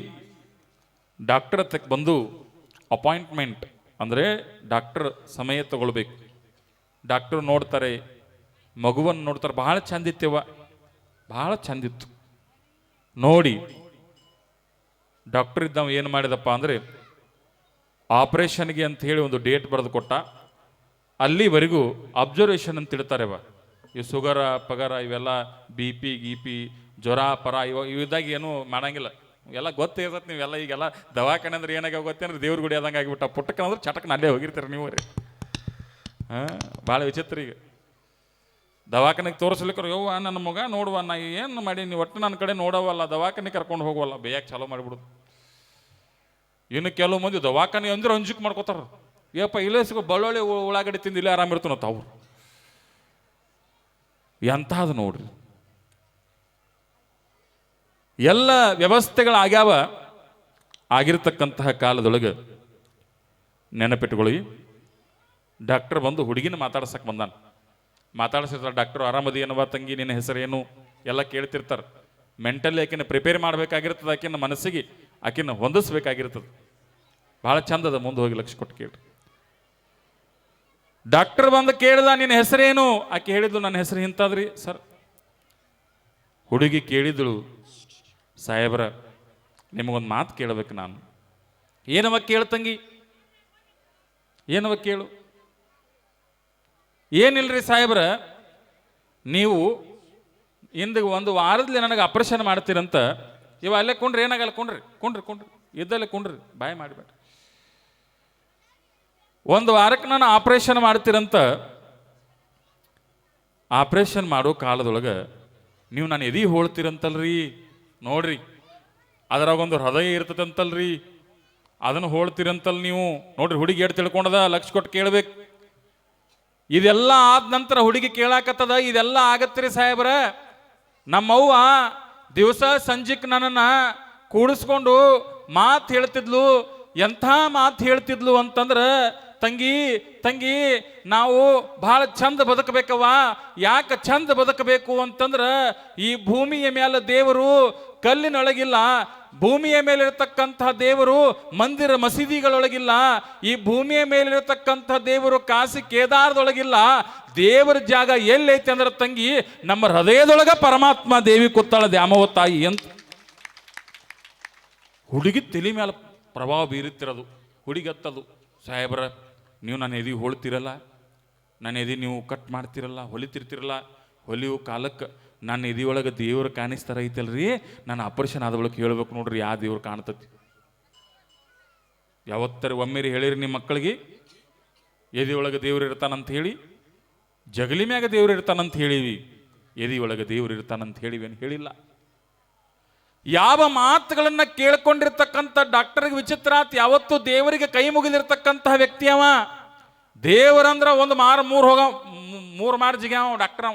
ಡಾಕ್ಟರ್ ಹತ್ತಕ್ಕೆ ಬಂದು ಅಪಾಯಿಂಟ್ಮೆಂಟ್ ಅಂದರೆ ಡಾಕ್ಟರ್ ಸಮಯ ತಗೊಳ್ಬೇಕು. ಡಾಕ್ಟರ್ ನೋಡ್ತಾರೆ, ಮಗುವನ್ನು ನೋಡ್ತಾರೆ. ಬಹಳ ಚಂದಿತ್ತವ, ಬಹಳ ಚಂದಿತ್ತು. ನೋಡಿ ಡಾಕ್ಟರ್ ಇದ್ದವ ಏನು ಮಾಡಿದಪ್ಪ ಅಂದರೆ ಆಪರೇಷನ್ಗೆ ಅಂತ ಹೇಳಿ ಒಂದು ಡೇಟ್ ಬರೆದು ಕೊಟ್ಟ. ಅಲ್ಲಿವರೆಗೂ ಅಬ್ಸರ್ವೇಷನ್ ಅಂತ ಇಡ್ತಾರೆವ. ಈ ಸುಗರ ಪಗರ ಇವೆಲ್ಲ BP ಗೀಪಿ ಜ್ವರ ಪರ ಇವಿದ್ದಾಗ ಏನು ಮಾಡಂಗಿಲ್ಲ. ಎಲ್ಲ ಗೊತ್ತಿರ್ತದೆ. ನೀವೆಲ್ಲ ಈಗೆಲ್ಲ ದವಾಖಾನೆ ಅಂದ್ರೆ ಏನಾಗ ಗೊತ್ತೇನ್ರಿ, ದೇವ್ರ ಗುಡಿ ಆದಂಗೆ ಆಗಿಬಿಟ್ಟ. ಪುಟ್ಟಕ್ಕನ ಅಂದ್ರೆ ಚಟಕ್ಕೆ ಅಲ್ಲೇ ಹೋಗಿರ್ತೀರಿ ನೀವು ರೀ. ಭಾಳ ವಿಚಿತ್ರ. ಈಗ ದವಾಖಾನೆಗೆ ತೋರಿಸ್ಲಿಕ್ಕೆ ಯವ್ವ ನನ್ನ ಮಗ ನೋಡುವ, ನಾ ಏನು ಮಾಡಿ ನೀವು ಒಟ್ಟು ನನ್ನ ಕಡೆ ನೋಡವಲ್ಲ, ದವಾಖಾನೆ ಕರ್ಕೊಂಡು ಹೋಗುವಲ್ಲ, ಬೇಯಕ್ಕೆ ಚಾಲೋ ಮಾಡಿಬಿಡುದು. ಇನ್ನು ಕೆಲವು ಮಂದಿ ದವಾಖಾನೆ ಅಂದ್ರೆ ಅಂಜಿಕೆ ಮಾಡ್ಕೋತಾರ. ಏಪ್ಪ ಇಲ್ಲೇ ಸಿಗೋ ಬಳ್ಳೊಳ್ಳಿ ಉಳ್ಳಾಗಡ್ಡಿ ತಿಂದು ಇಲ್ಲೇ ಆರಾಮಿರ್ತಾನತ್ತ ಅವ್ರು. ಎಂಥದ್ದು ನೋಡ್ರಿ. ಎಲ್ಲ ವ್ಯವಸ್ಥೆಗಳಾಗ್ಯಾವ. ಆಗಿರ್ತಕ್ಕಂತಹ ಕಾಲದೊಳಗೆ ನೆನಪಿಟ್ಟುಕೊಳ್ಳಿ, ಡಾಕ್ಟರ್ ಬಂದು ಹುಡುಗಿನ ಮಾತಾಡ್ಸಕ್ಕೆ ಬಂದಾನ. ಮಾತಾಡ್ಸಿರ್ತಾರೆ. ಡಾಕ್ಟರ್ ಆರಾಮದಿ ಏನವ ತಂಗಿ, ನಿನ್ನ ಹೆಸರೇನು ಎಲ್ಲ ಕೇಳ್ತಿರ್ತಾರೆ. ಮೆಂಟಲಿ ಆಕಿನ ಪ್ರಿಪೇರ್ ಮಾಡಬೇಕಾಗಿರ್ತದೆ. ಆಕಿನ ಮನಸ್ಸಿಗೆ ಆಕಿನ ಹೊಂದಿಸ್ಬೇಕಾಗಿರ್ತದೆ. ಭಾಳ ಚಂದದ. ಮುಂದೆ ಹೋಗಿ ಲಕ್ಷ ಕೊಟ್ಟು ಕೇಳ್ರಿ. ಡಾಕ್ಟರ್ ಬಂದು ಕೇಳಿದ, ನಿನ್ನ ಹೆಸರೇನು? ಆಕೆ ಹೇಳಿದ್ಲು, ನನ್ನ ಹೆಸರು ಇಂಥದ್ರಿ ಸರ್. ಹುಡುಗಿ ಕೇಳಿದಳು, ಸಾಹೇಬ್ರ ನಿಮಗೊಂದು ಮಾತು ಕೇಳಬೇಕು ನಾನು. ಏನವ ಕೇಳ್ತಂಗಿ, ಏನವ ಕೇಳು. ಏನಿಲ್ರಿ ಸಾಹೇಬ್ರ, ನೀವು ಇಂದು ಒಂದು ವಾರದಲ್ಲಿ ನನಗೆ ಆಪರೇಷನ್ ಮಾಡ್ತೀರಂತ. ಇವ ಅಲ್ಲೇ ಕೊಂಡ್ರಿ, ಏನಾಗಲ್ಲ, ಕೊಂಡ್ರಿ ಇದ್ದಲ್ಲೇ ಕೊಂಡ್ರಿ, ಬಾಯ್ ಮಾಡಿಬೇಡ. ಒಂದು ವಾರಕ್ಕೆ ನಾನು ಆಪರೇಷನ್ ಮಾಡ್ತೀರಂತ. ಆಪರೇಷನ್ ಮಾಡೋ ಕಾಲದೊಳಗೆ ನೀವು ನಾನು ಎದಿ ಹೋಳ್ತೀರಂತಲ್ರಿ. ನೋಡ್ರಿ, ಅದರಾಗೊಂದು ಹೃದಯ ಇರ್ತದಂತಲ್ರಿ, ಅದನ್ನು ಹೋಳ್ತೀರಂತಲ್ ನೀವು. ನೋಡ್ರಿ, ಹುಡುಗಿ ಎಷ್ಟು ತಿಳ್ಕೊಂಡದ, ಲಕ್ಷ ಕೊಟ್ಟು ಕೇಳ್ಬೇಕು. ಇದೆಲ್ಲ ಆದ ನಂತರ ಹುಡುಗಿ ಕೇಳಾಕತ್ತದ, ಇದೆಲ್ಲ ಆಗತ್ರಿ ಸಾಹೇಬ್ರ. ನಮ್ಮವ್ವ ದಿವಸ ಸಂಜಿಕ್ ನನ್ನನ್ನು ಕೂಡಿಸ್ಕೊಂಡು ಮಾತು ಹೇಳ್ತಿದ್ಲು. ಎಂಥ ಮಾತು ಹೇಳ್ತಿದ್ಲು ಅಂತಂದ್ರೆ, ತಂಗಿ ನಾವು ಭಾಳ ಚಂದ ಬದುಕಬೇಕವ್ವ. ಯಾಕೆ ಚಂದ ಬದುಕಬೇಕು ಅಂತಂದ್ರೆ, ಈ ಭೂಮಿಯ ಮೇಲೆ ದೇವರು ಕಲ್ಲಿನೊಳಗಿಲ್ಲ, ಭೂಮಿಯ ಮೇಲಿರತಕ್ಕಂಥ ದೇವರು ಮಂದಿರ ಮಸೀದಿಗಳೊಳಗಿಲ್ಲ, ಈ ಭೂಮಿಯ ಮೇಲಿರತಕ್ಕಂಥ ದೇವರು ಕಾಶಿ ಕೇದಾರದೊಳಗಿಲ್ಲ. ದೇವರ ಜಾಗ ಎಲ್ಲೈತೆ ಅಂದ್ರೆ ತಂಗಿ, ನಮ್ಮ ಹೃದಯದೊಳಗ ಪರಮಾತ್ಮ ದೇವಿ ಕೂತಾಳ, ದ್ಯಾಮವ್ವ ತಾಯಿ ಅಂತ. ಹುಡುಗಿ ತಲೆ ಮೇಲೆ ಪ್ರಭಾವ ಬೀರುತ್ತಿರೋದು. ಹುಡುಗತ್ತದು, ಸಾಹೇಬ್ರ ನೀವು ನನ್ನ ಎದಿ ಹೋಳ್ತಿರಲ್ಲ, ನನ್ನ ಎದಿ ನೀವು ಕಟ್ ಮಾಡ್ತಿರಲ್ಲ, ಹೊಲಿತಿರ್ತಿರಲ್ಲ, ಹೊಲಿಯೋ ಕಾಲಕ್ಕೆ ನನ್ನ ಎದಿಯೊಳಗೆ ದೇವ್ರು ಕಾಣಿಸ್ತಾರ ಐತಲ್ರಿ. ನಾನು ಆಪರೇಷನ್ ಆದ ಒಳಗೆ ಹೇಳ್ಬೇಕು ನೋಡ್ರಿ, ಯಾವ ದೇವ್ರು ಕಾಣ್ತತಿ. ಯಾವತ್ತರ ಒಮ್ಮೆರಿ ಹೇಳಿರಿ ನಿಮ್ಮ ಮಕ್ಕಳಿಗೆ, ಎದಿಯೊಳಗೆ ದೇವ್ರು ಇರ್ತಾನಂತ ಹೇಳಿ. ಜಗಲಿ ಮ್ಯಾಗ ದೇವ್ರು ಇರ್ತಾನಂತ ಹೇಳಿವಿ, ಎದಿಯೊಳಗೆ ದೇವ್ರು ಇರ್ತಾನಂತ ಹೇಳಿವಿ ಅಂತ ಹೇಳಿಲ್ಲ. ಯಾವ ಮಾತುಗಳನ್ನ ಕೇಳ್ಕೊಂಡಿರ್ತಕ್ಕಂಥ ಡಾಕ್ಟರ್ಗೆ ವಿಚಿತ್ರ ಆತ್. ಯಾವತ್ತು ದೇವರಿಗೆ ಕೈ ಮುಗಿದಿರ್ತಕ್ಕಂತಹ ವ್ಯಕ್ತಿ ಅವ. ದೇವರಂದ್ರ ಒಂದು ಮೂರು ಮಾರು ಜಿಗ್ಯಾವ ಡಾಕ್ಟರ್.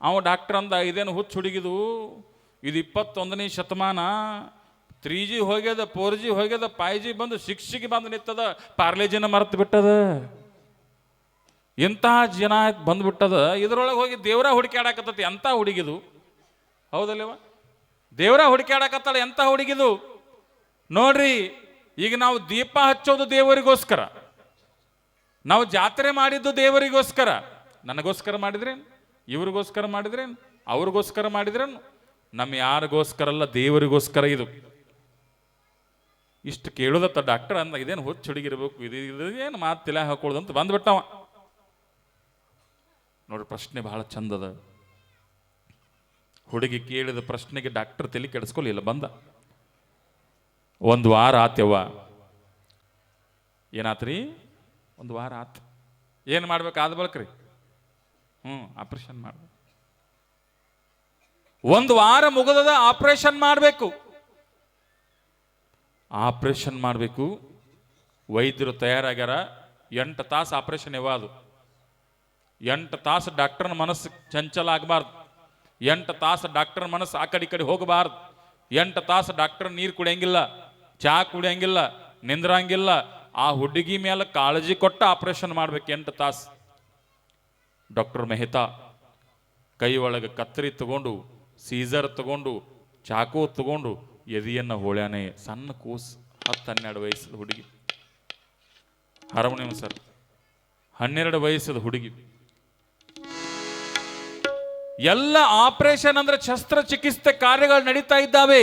ಅವ ಡಾಕ್ಟರ್ ಅಂದ, ಇದೇನು ಹುಚ್ಚು ಹುಡುಗಿದು, ಇದು 21ನೇ ಶತಮಾನ. 3G ಹೋಗ್ಯದ, 4G ಹೋಗ್ಯದ, 5G ಬಂದು 6G ಬಂದು ನಿಂತದ, ಪಾರ್ಲೇಜಿನ ಮರೆತು ಬಿಟ್ಟದ. ಇಂತಹ ಜನ ಬಂದ್ಬಿಟ್ಟದ. ಇದರೊಳಗೆ ಹೋಗಿ ದೇವರ ಹುಡುಕಾಡಕತ್ತತಿ. ಎಂಥ ಹುಡುಗಿದು, ಹೌದಲ್ಲವ? ದೇವರ ಹುಡುಕಾಡಕತ್ತಾಳ, ಎಂಥ ಹುಡುಗಿದು ನೋಡ್ರಿ. ಈಗ ನಾವು ದೀಪ ಹಚ್ಚೋದು ದೇವರಿಗೋಸ್ಕರ, ನಾವು ಜಾತ್ರೆ ಮಾಡಿದ್ದು ದೇವರಿಗೋಸ್ಕರ. ನನಗೋಸ್ಕರ ಮಾಡಿದ್ರೇನು, ಇವ್ರಿಗೋಸ್ಕರ ಮಾಡಿದ್ರೇನು, ಅವ್ರಿಗೋಸ್ಕರ ಮಾಡಿದ್ರೇನು? ನಮ್ಮ ಯಾರಿಗೋಸ್ಕರ ಅಲ್ಲ, ದೇವರಿಗೋಸ್ಕರ ಇದು. ಇಷ್ಟು ಕೇಳೋದತ್ತ ಡಾಕ್ಟರ್ ಅಂದ. ಇದೇನು ಹುಚ್ಚು ಹುಡುಗಿರ್ಬೇಕು, ಇದೇನು ಮಾತು ತಲೆ ಹಾಕೊಳ್ಳೋದಂತ ಬಂದ್ಬಿಟ್ಟವ. ನೋಡ್ರಿ, ಪ್ರಶ್ನೆ ಬಹಳ ಚಂದದ. ಹುಡುಗಿ ಕೇಳಿದ ಪ್ರಶ್ನೆಗೆ ಡಾಕ್ಟರ್ ತಲೆ ಕೆಡಿಸ್ಕೊಳ್ಳಿಲ್ಲ. ಬಂದ, ಒಂದು ವಾರ ಆತ್ಯವ್ವ. ಏನಾತ್ರಿ? ಒಂದು ವಾರ ಆತ್. ಏನು ಮಾಡ್ಬೇಕು ಆದ ಬಳಕ್ರಿ? ಆಪರೇಷನ್ ಮಾಡ್ಬೇಕು. ಒಂದು ವಾರ ಮುಗಿದ ಆಪರೇಷನ್ ಮಾಡಬೇಕು. ಆಪರೇಷನ್ ಮಾಡಬೇಕು. ವೈದ್ಯರು ತಯಾರಾಗ್ಯಾರ. 8 ತಾಸು ಆಪರೇಷನ್ ಯಾವುದು. 8 ತಾಸು ಡಾಕ್ಟರ್ನ ಮನಸ್ಸು ಚಂಚಲ ಆಗಬಾರ್ದು. 8 ತಾಸು ಡಾಕ್ಟರ್ ಮನಸ್ಸು ಆ ಕಡೆ ಈ ಕಡೆ ಹೋಗಬಾರ್ದು. 8 ತಾಸು ಡಾಕ್ಟರ್ ನೀರು ಕುಡಿಯಂಗಿಲ್ಲ, ಚಹಾ ಕುಡಿಯಂಗಿಲ್ಲ, ನಿಂದ್ರಂಗಿಲ್ಲ. ಆ ಹುಡುಗಿ ಮೇಲೆ ಕಾಳಜಿ ಕೊಟ್ಟ ಆಪರೇಷನ್ ಮಾಡ್ಬೇಕು 8 ತಾಸು. ಡಾಕ್ಟರ್ ಮೆಹ್ತಾ ಕೈ ಒಳಗೆ ಕತ್ತರಿ ತಗೊಂಡು, ಸೀಸರ್ ತಗೊಂಡು, ಚಾಕು ತಗೊಂಡು ಎದೆಯನ್ನ ಹೋಳ್ಯಾನೆ. ಸಣ್ಣ ಕೂಸು, 10-12 ವಯಸ್ಸದ ಹುಡುಗಿ. ಹಾರ್ಮೋನಿಯಂ ಸರ್, 12 ವಯಸ್ಸದ ಹುಡುಗಿ. ಎಲ್ಲ ಆಪರೇಷನ್ ಅಂದ್ರೆ ಶಸ್ತ್ರಚಿಕಿತ್ಸೆ ಕಾರ್ಯಗಳು ನಡೀತಾ ಇದ್ದಾವೆ.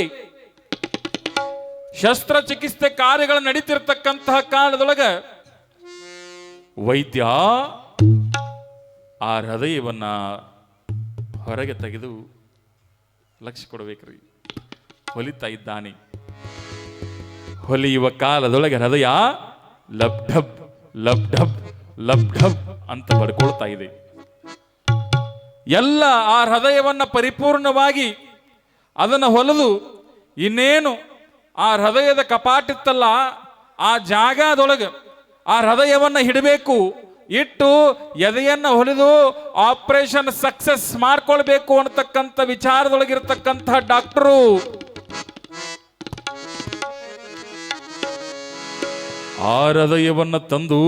ಶಸ್ತ್ರಚಿಕಿತ್ಸೆ ಕಾರ್ಯಗಳು ನಡೀತಿರ್ತಕ್ಕಂತಹ ಕಾಲದೊಳಗೆ ವೈದ್ಯ ಆ ಹೃದಯವನ್ನ ಹೊರಗೆ ತೆಗೆದು ಲಕ್ಷ್ಯ ಕೊಡಬೇಕ್ರಿ. ಹೊಲಿತಾ ಇದ್ದಾನೆ. ಹೊಲಿಯುವ ಕಾಲದೊಳಗೆ ಹೃದಯ ಲಬ್ ಢಬ್ ಲಬ್ ಢಬ್ ಲಬ್ ಢಬ್ ಅಂತ ಬಡ್ಕೊಳ್ತಾ ಇದೆ. ಎಲ್ಲ ಆ ಹೃದಯವನ್ನ ಪರಿಪೂರ್ಣವಾಗಿ ಅದನ್ನು ಹೊಲಿದು ಇನ್ನೇನು ಆ ಹೃದಯದ ಕಪಾಟಿತ್ತಲ್ಲ ಆ ಜಾಗದೊಳಗೆ ಆ ಹೃದಯವನ್ನ ಹಿಡಬೇಕು. ಇಟ್ಟು ಎದೆಯನ್ನ ಹೊಲಿದು ಆಪರೇಷನ್ ಸಕ್ಸಸ್ ಮಾಡ್ಕೊಳ್ಬೇಕು ಅನ್ನತಕ್ಕಂಥ ವಿಚಾರದೊಳಗಿರ್ತಕ್ಕಂತಹ ಡಾಕ್ಟರು ಆ ಹೃದಯವನ್ನ ತಂದು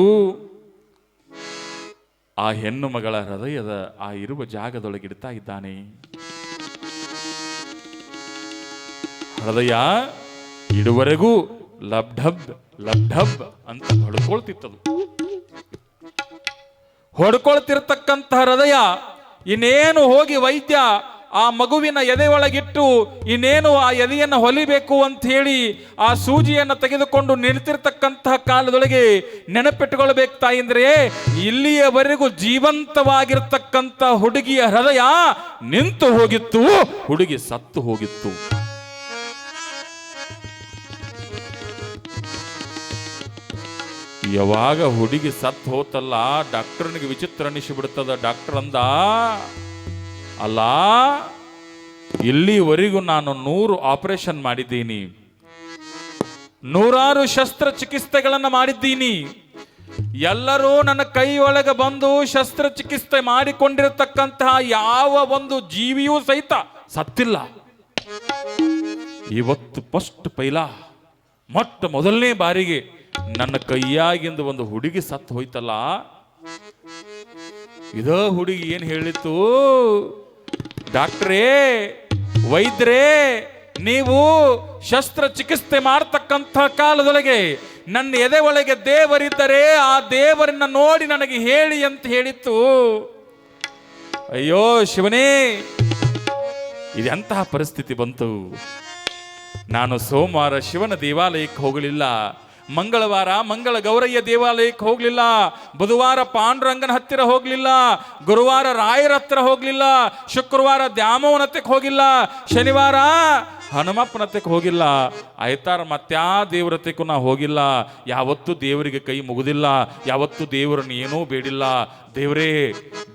ಆ ಹೆಣ್ಣು ಮಗಳ ಹೃದಯದ ಆ ಇರುವ ಜಾಗದೊಳಗಿಡ್ತಾ ಇದ್ದಾನೆ. ಹೃದಯ ಇಡುವರೆಗೂ ಲಬ್ ಢಬ್ ಅಂತ ಹೊಡ್ಕೊಳ್ತಿತ್ತದು. ಹೊಡ್ಕೊಳ್ತಿರ್ತಕ್ಕಂತಹ ಹೃದಯ ಇನ್ನೇನು ಹೋಗಿ ವೈದ್ಯ ಆ ಮಗುವಿನ ಎದೆ ಒಳಗಿಟ್ಟು ಇನ್ನೇನು ಆ ಎದೆಯನ್ನು ಹೊಲಿಬೇಕು ಅಂತ ಹೇಳಿ ಆ ಸೂಜಿಯನ್ನು ತೆಗೆದುಕೊಂಡು ನಿಂತಿರ್ತಕ್ಕಂತಹ ಕಾಲದೊಳಗೆ ನೆನಪಿಟ್ಟುಕೊಳ್ಬೇಕು ತಾಯಿಂದ್ರೆ, ಇಲ್ಲಿಯವರೆಗೂ ಜೀವಂತವಾಗಿರ್ತಕ್ಕಂಥ ಹುಡುಗಿಯ ಹೃದಯ ನಿಂತು ಹೋಗಿತ್ತು, ಹುಡುಗಿ ಸತ್ತು ಹೋಗಿತ್ತು. ಯಾವಾಗ ಹುಡುಗಿ ಸತ್ತು ಹೋತಲ್ಲ, ಡಾಕ್ಟರ್ನಿಗೆ ವಿಚಿತ್ರ ಅನಿಸಿಬಿಡ್ತದ. ಡಾಕ್ಟರ್ ಅಂದ, ಅಲ್ಲ ಇಲ್ಲಿವರೆಗೂ ನಾನು 100 ಆಪರೇಷನ್ ಮಾಡಿದ್ದೀನಿ, 100 ಶಸ್ತ್ರಚಿಕಿತ್ಸೆಗಳನ್ನು ಮಾಡಿದ್ದೀನಿ. ಎಲ್ಲರೂ ನನ್ನ ಕೈ ಒಳಗೆ ಬಂದು ಶಸ್ತ್ರಚಿಕಿತ್ಸೆ ಮಾಡಿಕೊಂಡಿರತಕ್ಕಂತಹ ಯಾವ ಒಂದು ಜೀವಿಯೂ ಸಹಿತ ಸತ್ತಿಲ್ಲ. ಇವತ್ತು ಮೊಟ್ಟ ಮೊದಲನೇ ಬಾರಿಗೆ ನನ್ನ ಕೈಯಾಗಿಂದ ಒಂದು ಹುಡುಗಿ ಸತ್ತು ಹೋಯ್ತಲ್ಲ. ಇದ ಹುಡುಗಿ ಏನ್ ಹೇಳಿತ್ತು, ಡಾಕ್ಟ್ರೇ, ವೈದ್ಯರೇ, ನೀವು ಶಸ್ತ್ರಚಿಕಿತ್ಸೆ ಮಾಡತಕ್ಕಂಥ ಕಾಲದೊಳಗೆ ನನ್ನ ಎದೆ ಒಳಗೆ ದೇವರಿದ್ದರೆ ಆ ದೇವರನ್ನ ನೋಡಿ ನನಗೆ ಹೇಳಿ ಅಂತ ಹೇಳಿತ್ತು. ಅಯ್ಯೋ ಶಿವನೇ, ಇದೆಂತಹ ಪರಿಸ್ಥಿತಿ ಬಂತು. ನಾನು ಸೋಮವಾರ ಶಿವನ ದೇವಾಲಯಕ್ಕೆ ಹೋಗಲಿಲ್ಲ, ಮಂಗಳವಾರ ಮಂಗಳ ಗೌರಯ್ಯ ದೇವಾಲಯಕ್ಕೆ ಹೋಗ್ಲಿಲ್ಲ, ಬುಧವಾರ ಪಾಂಡುರಂಗನ ಹತ್ತಿರ ಹೋಗ್ಲಿಲ್ಲ, ಗುರುವಾರ ರಾಯರ ಹತ್ತಿರ ಹೋಗ್ಲಿಲ್ಲ, ಶುಕ್ರವಾರ ದ್ಯಾಮೋವನತೆಗೆ ಹೋಗಿಲ್ಲ, ಶನಿವಾರ ಹನುಮಪ್ಪನತೆಗೆ ಹೋಗಿಲ್ಲ, ಆಯ್ತಾರ ಮತ್ಯಾ ದೇವ್ರತೆಗೂ ನಾ ಹೋಗಿಲ್ಲ. ಯಾವತ್ತೂ ದೇವರಿಗೆ ಕೈ ಮುಗುದಿಲ್ಲ, ಯಾವತ್ತೂ ದೇವರನ್ನು ಏನೂ ಬೇಡಿಲ್ಲ. ದೇವ್ರೇ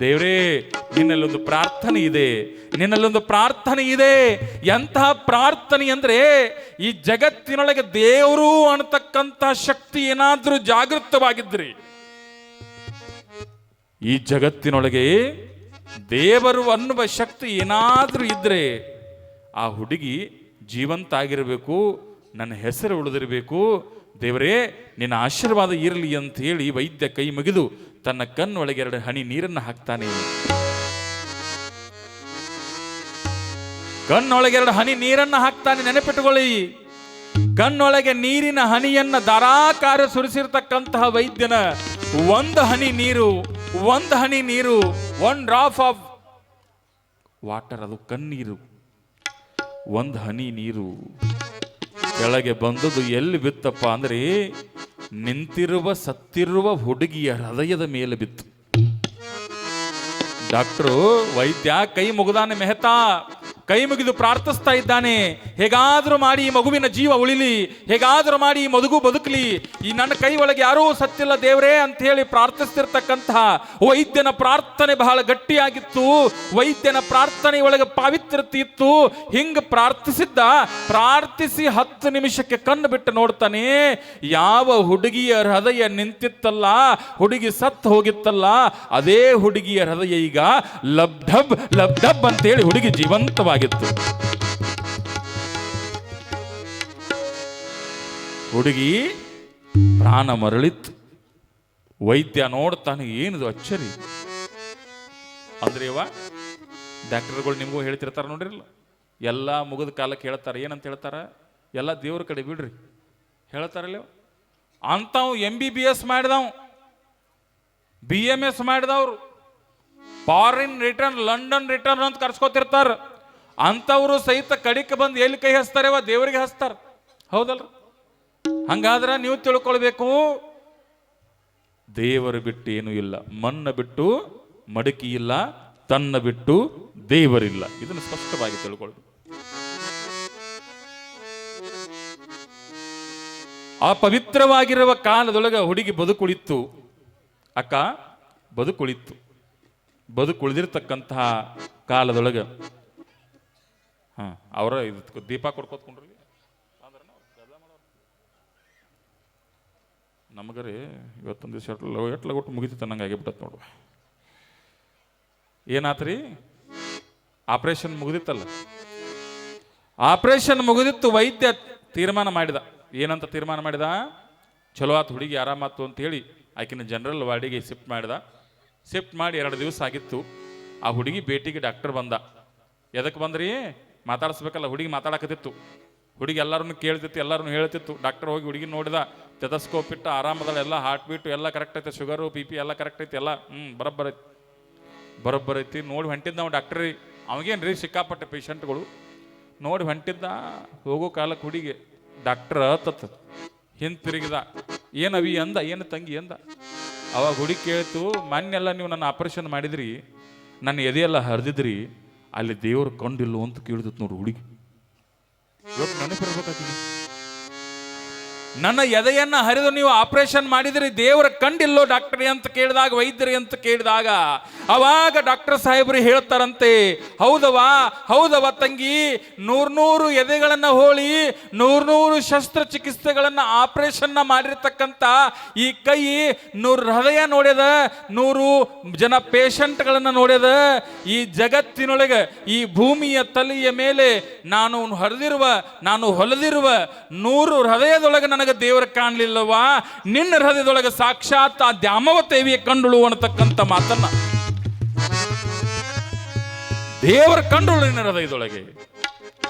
ದೇವ್ರೇ, ನಿನ್ನಲ್ಲೊಂದು ಪ್ರಾರ್ಥನೆ ಇದೆ. ಎಂತಹ ಪ್ರಾರ್ಥನೆ ಅಂದ್ರೆ, ಈ ಜಗತ್ತಿನೊಳಗೆ ದೇವರು ಅನ್ನತಕ್ಕಂಥ ಶಕ್ತಿ ಏನಾದ್ರೂ ಜಾಗೃತವಾಗಿದ್ರಿ, ಈ ಜಗತ್ತಿನೊಳಗೆ ದೇವರು ಅನ್ನುವ ಶಕ್ತಿ ಏನಾದ್ರೂ ಇದ್ರೆ ಆ ಹುಡುಗಿ ಜೀವಂತ ಆಗಿರಬೇಕು, ನನ್ನ ಹೆಸರು ಉಳಿದಿರಬೇಕು. ದೇವರೇ, ನಿನ್ನ ಆಶೀರ್ವಾದ ಇರಲಿ ಅಂತ ಹೇಳಿ ವೈದ್ಯ ಕೈ ಮುಗಿದು ತನ್ನ ಕಣ್ಣೊಳಗೆ 2 ಹನಿ ನೀರನ್ನು ಹಾಕ್ತಾನೆ. ಕಣ್ಣೊಳಗೆ 2 ಹನಿ ನೀರನ್ನು ಹಾಕ್ತಾನೆ. ನೆನಪಿಟ್ಟುಕೊಳ್ಳಿ, ಕಣ್ಣೊಳಗೆ ನೀರಿನ ಹನಿಯನ್ನ ಧಾರಾಕಾರ ಸುರಿಸಿರ್ತಕ್ಕಂತಹ ವೈದ್ಯನ ಒಂದು ಹನಿ ನೀರು 1 ಡ್ರಾಪ್ ಆಫ್ ವಾಟರ್, ಅದು ಕಣ್ಣೀರು, 1 ಹನಿ ನೀರು ಕೆಳಗೆ ಬಂದದ್ದು ಎಲ್ಲಿ ಬಿತ್ತಪ್ಪ ಅಂದ್ರೆ ಸತ್ತಿರುವ ಹುಡುಗಿಯ ಹೃದಯದ ಮೇಲೆ ಬಿತ್ತು. ಡಾಕ್ಟರು ವೈದ್ಯ ಕೈ ಮುಗಿದಾನೆ, ಮೆಹ್ತಾ ಕೈ ಮುಗಿದು ಪ್ರಾರ್ಥಿಸ್ತಾ ಇದ್ದಾನೆ. ಹೇಗಾದರೂ ಮಾಡಿ ಈ ಮಗುವಿನ ಜೀವ ಉಳಿಲಿ, ಹೇಗಾದರೂ ಮಾಡಿ ಈ ಮದುಗು ಬದುಕಲಿ, ಈ ನನ್ನ ಕೈ ಒಳಗೆ ಯಾರೂ ಸತ್ತಿಲ್ಲ ದೇವರೇ ಅಂತ ಹೇಳಿ ಪ್ರಾರ್ಥಿಸ್ತಿರ್ತಕ್ಕಂತಹ ವೈದ್ಯನ ಪ್ರಾರ್ಥನೆ ಬಹಳ ಗಟ್ಟಿಯಾಗಿತ್ತು. ವೈದ್ಯನ ಪ್ರಾರ್ಥನೆ ಒಳಗೆ ಪಾವಿತ್ರತೆ ಇತ್ತು. ಹಿಂಗ ಪ್ರಾರ್ಥಿಸಿ 10 ನಿಮಿಷಕ್ಕೆ ಕಣ್ಣು ಬಿಟ್ಟು ನೋಡ್ತಾನೆ. ಯಾವ ಹುಡುಗಿಯ ಹೃದಯ ನಿಂತಿತ್ತಲ್ಲ, ಹುಡುಗಿ ಸತ್ತು ಹೋಗಿತ್ತಲ್ಲ, ಅದೇ ಹುಡುಗಿಯ ಹೃದಯ ಈಗ ಲಬ್ಧಬ್ ಲಬ್ಧಬ್ ಅಂತೇಳಿ ಹುಡುಗಿ ಜೀವಂತವಾಗಿತ್ತು. ಹುಡುಗಿ ಪ್ರಾಣ ಮರಳಿತ್ತು. ವೈದ್ಯ ನೋಡ್ತಾನೆ, ಏನಿದು ಅಚ್ಚರಿ ಅಂದ್ರೆ ಡಾಕ್ಟರ್ಗಳು ನಿಮಗೂ ಹೇಳ್ತಿರ್ತಾರ ನೋಡಿರಲ್ಲ, ಎಲ್ಲ ಮುಗಿದ ಕಾಲಕ್ಕೆ ಹೇಳ್ತಾರೆ. ಏನಂತ ಹೇಳ್ತಾರ? ಎಲ್ಲ ದೇವ್ರ ಕಡೆ ಬಿಡ್ರಿ ಹೇಳ್ತಾರಲ್ಲ. ಅಂಥವು MBBS ಮಾಡಿದವ್, BMS ಮಾಡಿದವ್ರು, ಫಾರಿನ್ ರಿಟರ್ನ್, ಲಂಡನ್ ರಿಟರ್ನ್ ಅಂತ ಕರ್ಸ್ಕೊತಿರ್ತಾರ. ಅಂಥವ್ರು ಸಹಿತ ಕಡಿಕೆ ಬಂದು ಎಲ್ಲಿ ಕೈ ಹಚ್ತಾರೇವ? ದೇವರಿಗೆ ಹಚ್ತಾರ. ಹೌದಲ್ರ? ಹಂಗಾದ್ರೆ ನೀವು ತಿಳ್ಕೊಳ್ಬೇಕು, ದೇವರು ಬಿಟ್ಟು ಏನೂ ಇಲ್ಲ, ಮಣ್ಣ ಬಿಟ್ಟು ಮಡಕಿ ಇಲ್ಲ, ತನ್ನ ಬಿಟ್ಟು ದೇವರಿಲ್ಲ. ಇದನ್ನು ಸ್ಪಷ್ಟವಾಗಿ ತಿಳ್ಕೊಳ್ಬೇಕು. ಆ ಪವಿತ್ರವಾಗಿರುವ ಕಾಲದೊಳಗೆ ಹುಡುಗಿ ಬದುಕುಳಿತ್ತು. ಅಕ್ಕ ಬದುಕುಳಿತ್ತು. ಬದುಕುಳಿದಿರ್ತಕ್ಕಂತಹ ಕಾಲದೊಳಗೆ ಅವರ ದೀಪ ಕೊಡ್ಕೋತ್ಕೊಂಡ್ರಿ. ನಮಗರಿ ಇವತ್ತೊಂದು ದಿವಸ ಎಟ್ಲಗೊಟ್ಟು ಮುಗಿತಿತ್ತು ನಂಗೆ ಆಗಿಬಿಟ್ಟತ್ ನೋಡುವ. ಏನಾತ್ರಿ? ಆಪರೇಷನ್ ಮುಗಿದಿತ್ತಲ್ಲ. ಆಪರೇಷನ್ ಮುಗಿದಿತ್ತು. ವೈದ್ಯ ತೀರ್ಮಾನ ಮಾಡಿದ. ಏನಂತ ತೀರ್ಮಾನ ಮಾಡಿದ? ಚಲೋ ಆತು, ಹುಡುಗಿ ಆರಾಮಾತು ಅಂತ ಹೇಳಿ ಆಕಿನ ಜನರಲ್ ವಾರ್ಡಿಗೆ ಶಿಫ್ಟ್ ಮಾಡಿದ. ಶಿಫ್ಟ್ ಮಾಡಿ 2 ದಿವಸ ಆಗಿತ್ತು. ಆ ಹುಡುಗಿ ಭೇಟಿಗೆ ಡಾಕ್ಟರ್ ಬಂದ. ಎದಕ್ಕೆ ಬಂದ್ರಿ? ಮಾತಾಡಿಸ್ಬೇಕಲ್ಲ. ಹುಡುಗಿ ಮಾತಾಡಕತ್ತಿತ್ತು. ಹುಡುಗಿ ಎಲ್ಲರನ್ನು ಕೇಳ್ತಿತ್ತು, ಎಲ್ಲರನ್ನು ಹೇಳ್ತಿತ್ತು. ಡಾಕ್ಟರ್ ಹೋಗಿ ಹುಡುಗಿ ನೋಡಿದ, ಟೆಥಸ್ಕೋಪ್ ಇಟ್ಟು ಆರಾಮದಲ್ಲ, ಎಲ್ಲ ಹಾರ್ಟ್ ಬೀಟು ಎಲ್ಲ ಕರೆಕ್ಟ್ ಐತೆ, ಶುಗರು BP ಎಲ್ಲ ಕರೆಕ್ಟ್ ಐತಿ, ಎಲ್ಲ ಬರೋಬ್ಬರ ಐತಿ. ನೋಡಿ ಹೊಂಟಿದ್ದ ನಾವು ಡಾಕ್ಟ್ರಿ. ಅವಾಗೇನ್ರಿ ಸಿಕ್ಕಾಪಟ್ಟೆ ಪೇಷಂಟ್ಗಳು. ನೋಡಿ ಹೊಂಟಿದ್ದ. ಹೋಗೋ ಕಾಲಕ್ಕೆ ಹುಡುಗಿ ಡಾಕ್ಟರ್ ಹಿಂತಿರುಗಿದ. ಏನವಿ ಅಂದ, ಏನು ತಂಗಿ ಅಂದ. ಅವಾಗ ಹುಡುಗಿ ಕೇಳ್ತು, ಮೊನ್ನೆಲ್ಲ ನೀವು ನನ್ನ ಆಪರೇಷನ್ ಮಾಡಿದ್ರಿ, ನನ್ನ ಎದೆಯೆಲ್ಲ ಹರಿದಿದ್ರಿ, ಅಲ್ಲಿ ದೇವರು ಕಂಡಿಲ್ಲ ಅಂತ ಕೇಳಿದ್ ನೋಡ್ರಿ ಹುಡುಗಿ. ಇವತ್ತು ನೆನಪಿರ್ಬೇಕಾಗ್ತದೆ. ನನ್ನ ಎದೆಯನ್ನ ಹರಿದು ನೀವು ಆಪರೇಷನ್ ಮಾಡಿದ್ರಿ, ದೇವರ ಕಂಡಿಲ್ಲೋ ಡಾಕ್ಟರ್ ಅಂತ ಕೇಳಿದಾಗ, ವೈದ್ಯರಿ ಅಂತ ಕೇಳಿದಾಗ, ಅವಾಗ ಡಾಕ್ಟರ್ ಸಾಹೇಬ್ರು ಹೇಳ್ತಾರಂತೆ, ಹೌದವ ತಂಗಿ, 100 ಎದೆಗಳನ್ನ ಹೋಳಿ 100 ಶಸ್ತ್ರಚಿಕಿತ್ಸೆಗಳನ್ನ ಆಪರೇಷನ್ ಮಾಡಿರ್ತಕ್ಕಂಥ ಈ ಕೈ 100 ಹೃದಯ ನೋಡ್ಯದ, 100 ಜನ ಪೇಷಂಟ್ಗಳನ್ನ ನೋಡ್ಯದ. ಈ ಜಗತ್ತಿನೊಳಗೆ, ಈ ಭೂಮಿಯ ತಲೆಯ ಮೇಲೆ ನಾನು ಹೊಲದಿರುವ 100 ಹೃದಯದೊಳಗೆ ನನಗೆ ದೇವರ ಕಾಣಲಿಲ್ಲವಾ? ನಿನ್ನ ಹೃದಯದೊಳಗೆ ಸಾಕ್ಷಾತ್ ಆ ದ್ಯಾಮವತೇವಿಯ ಕಂಡುಳು ಅನ್ನತಕ್ಕಂಥ ಮಾತನ್ನ ದೇವರ ಕಂಡುಳು ನಿನ್ನ ಹೃದಯದೊಳಗೆ.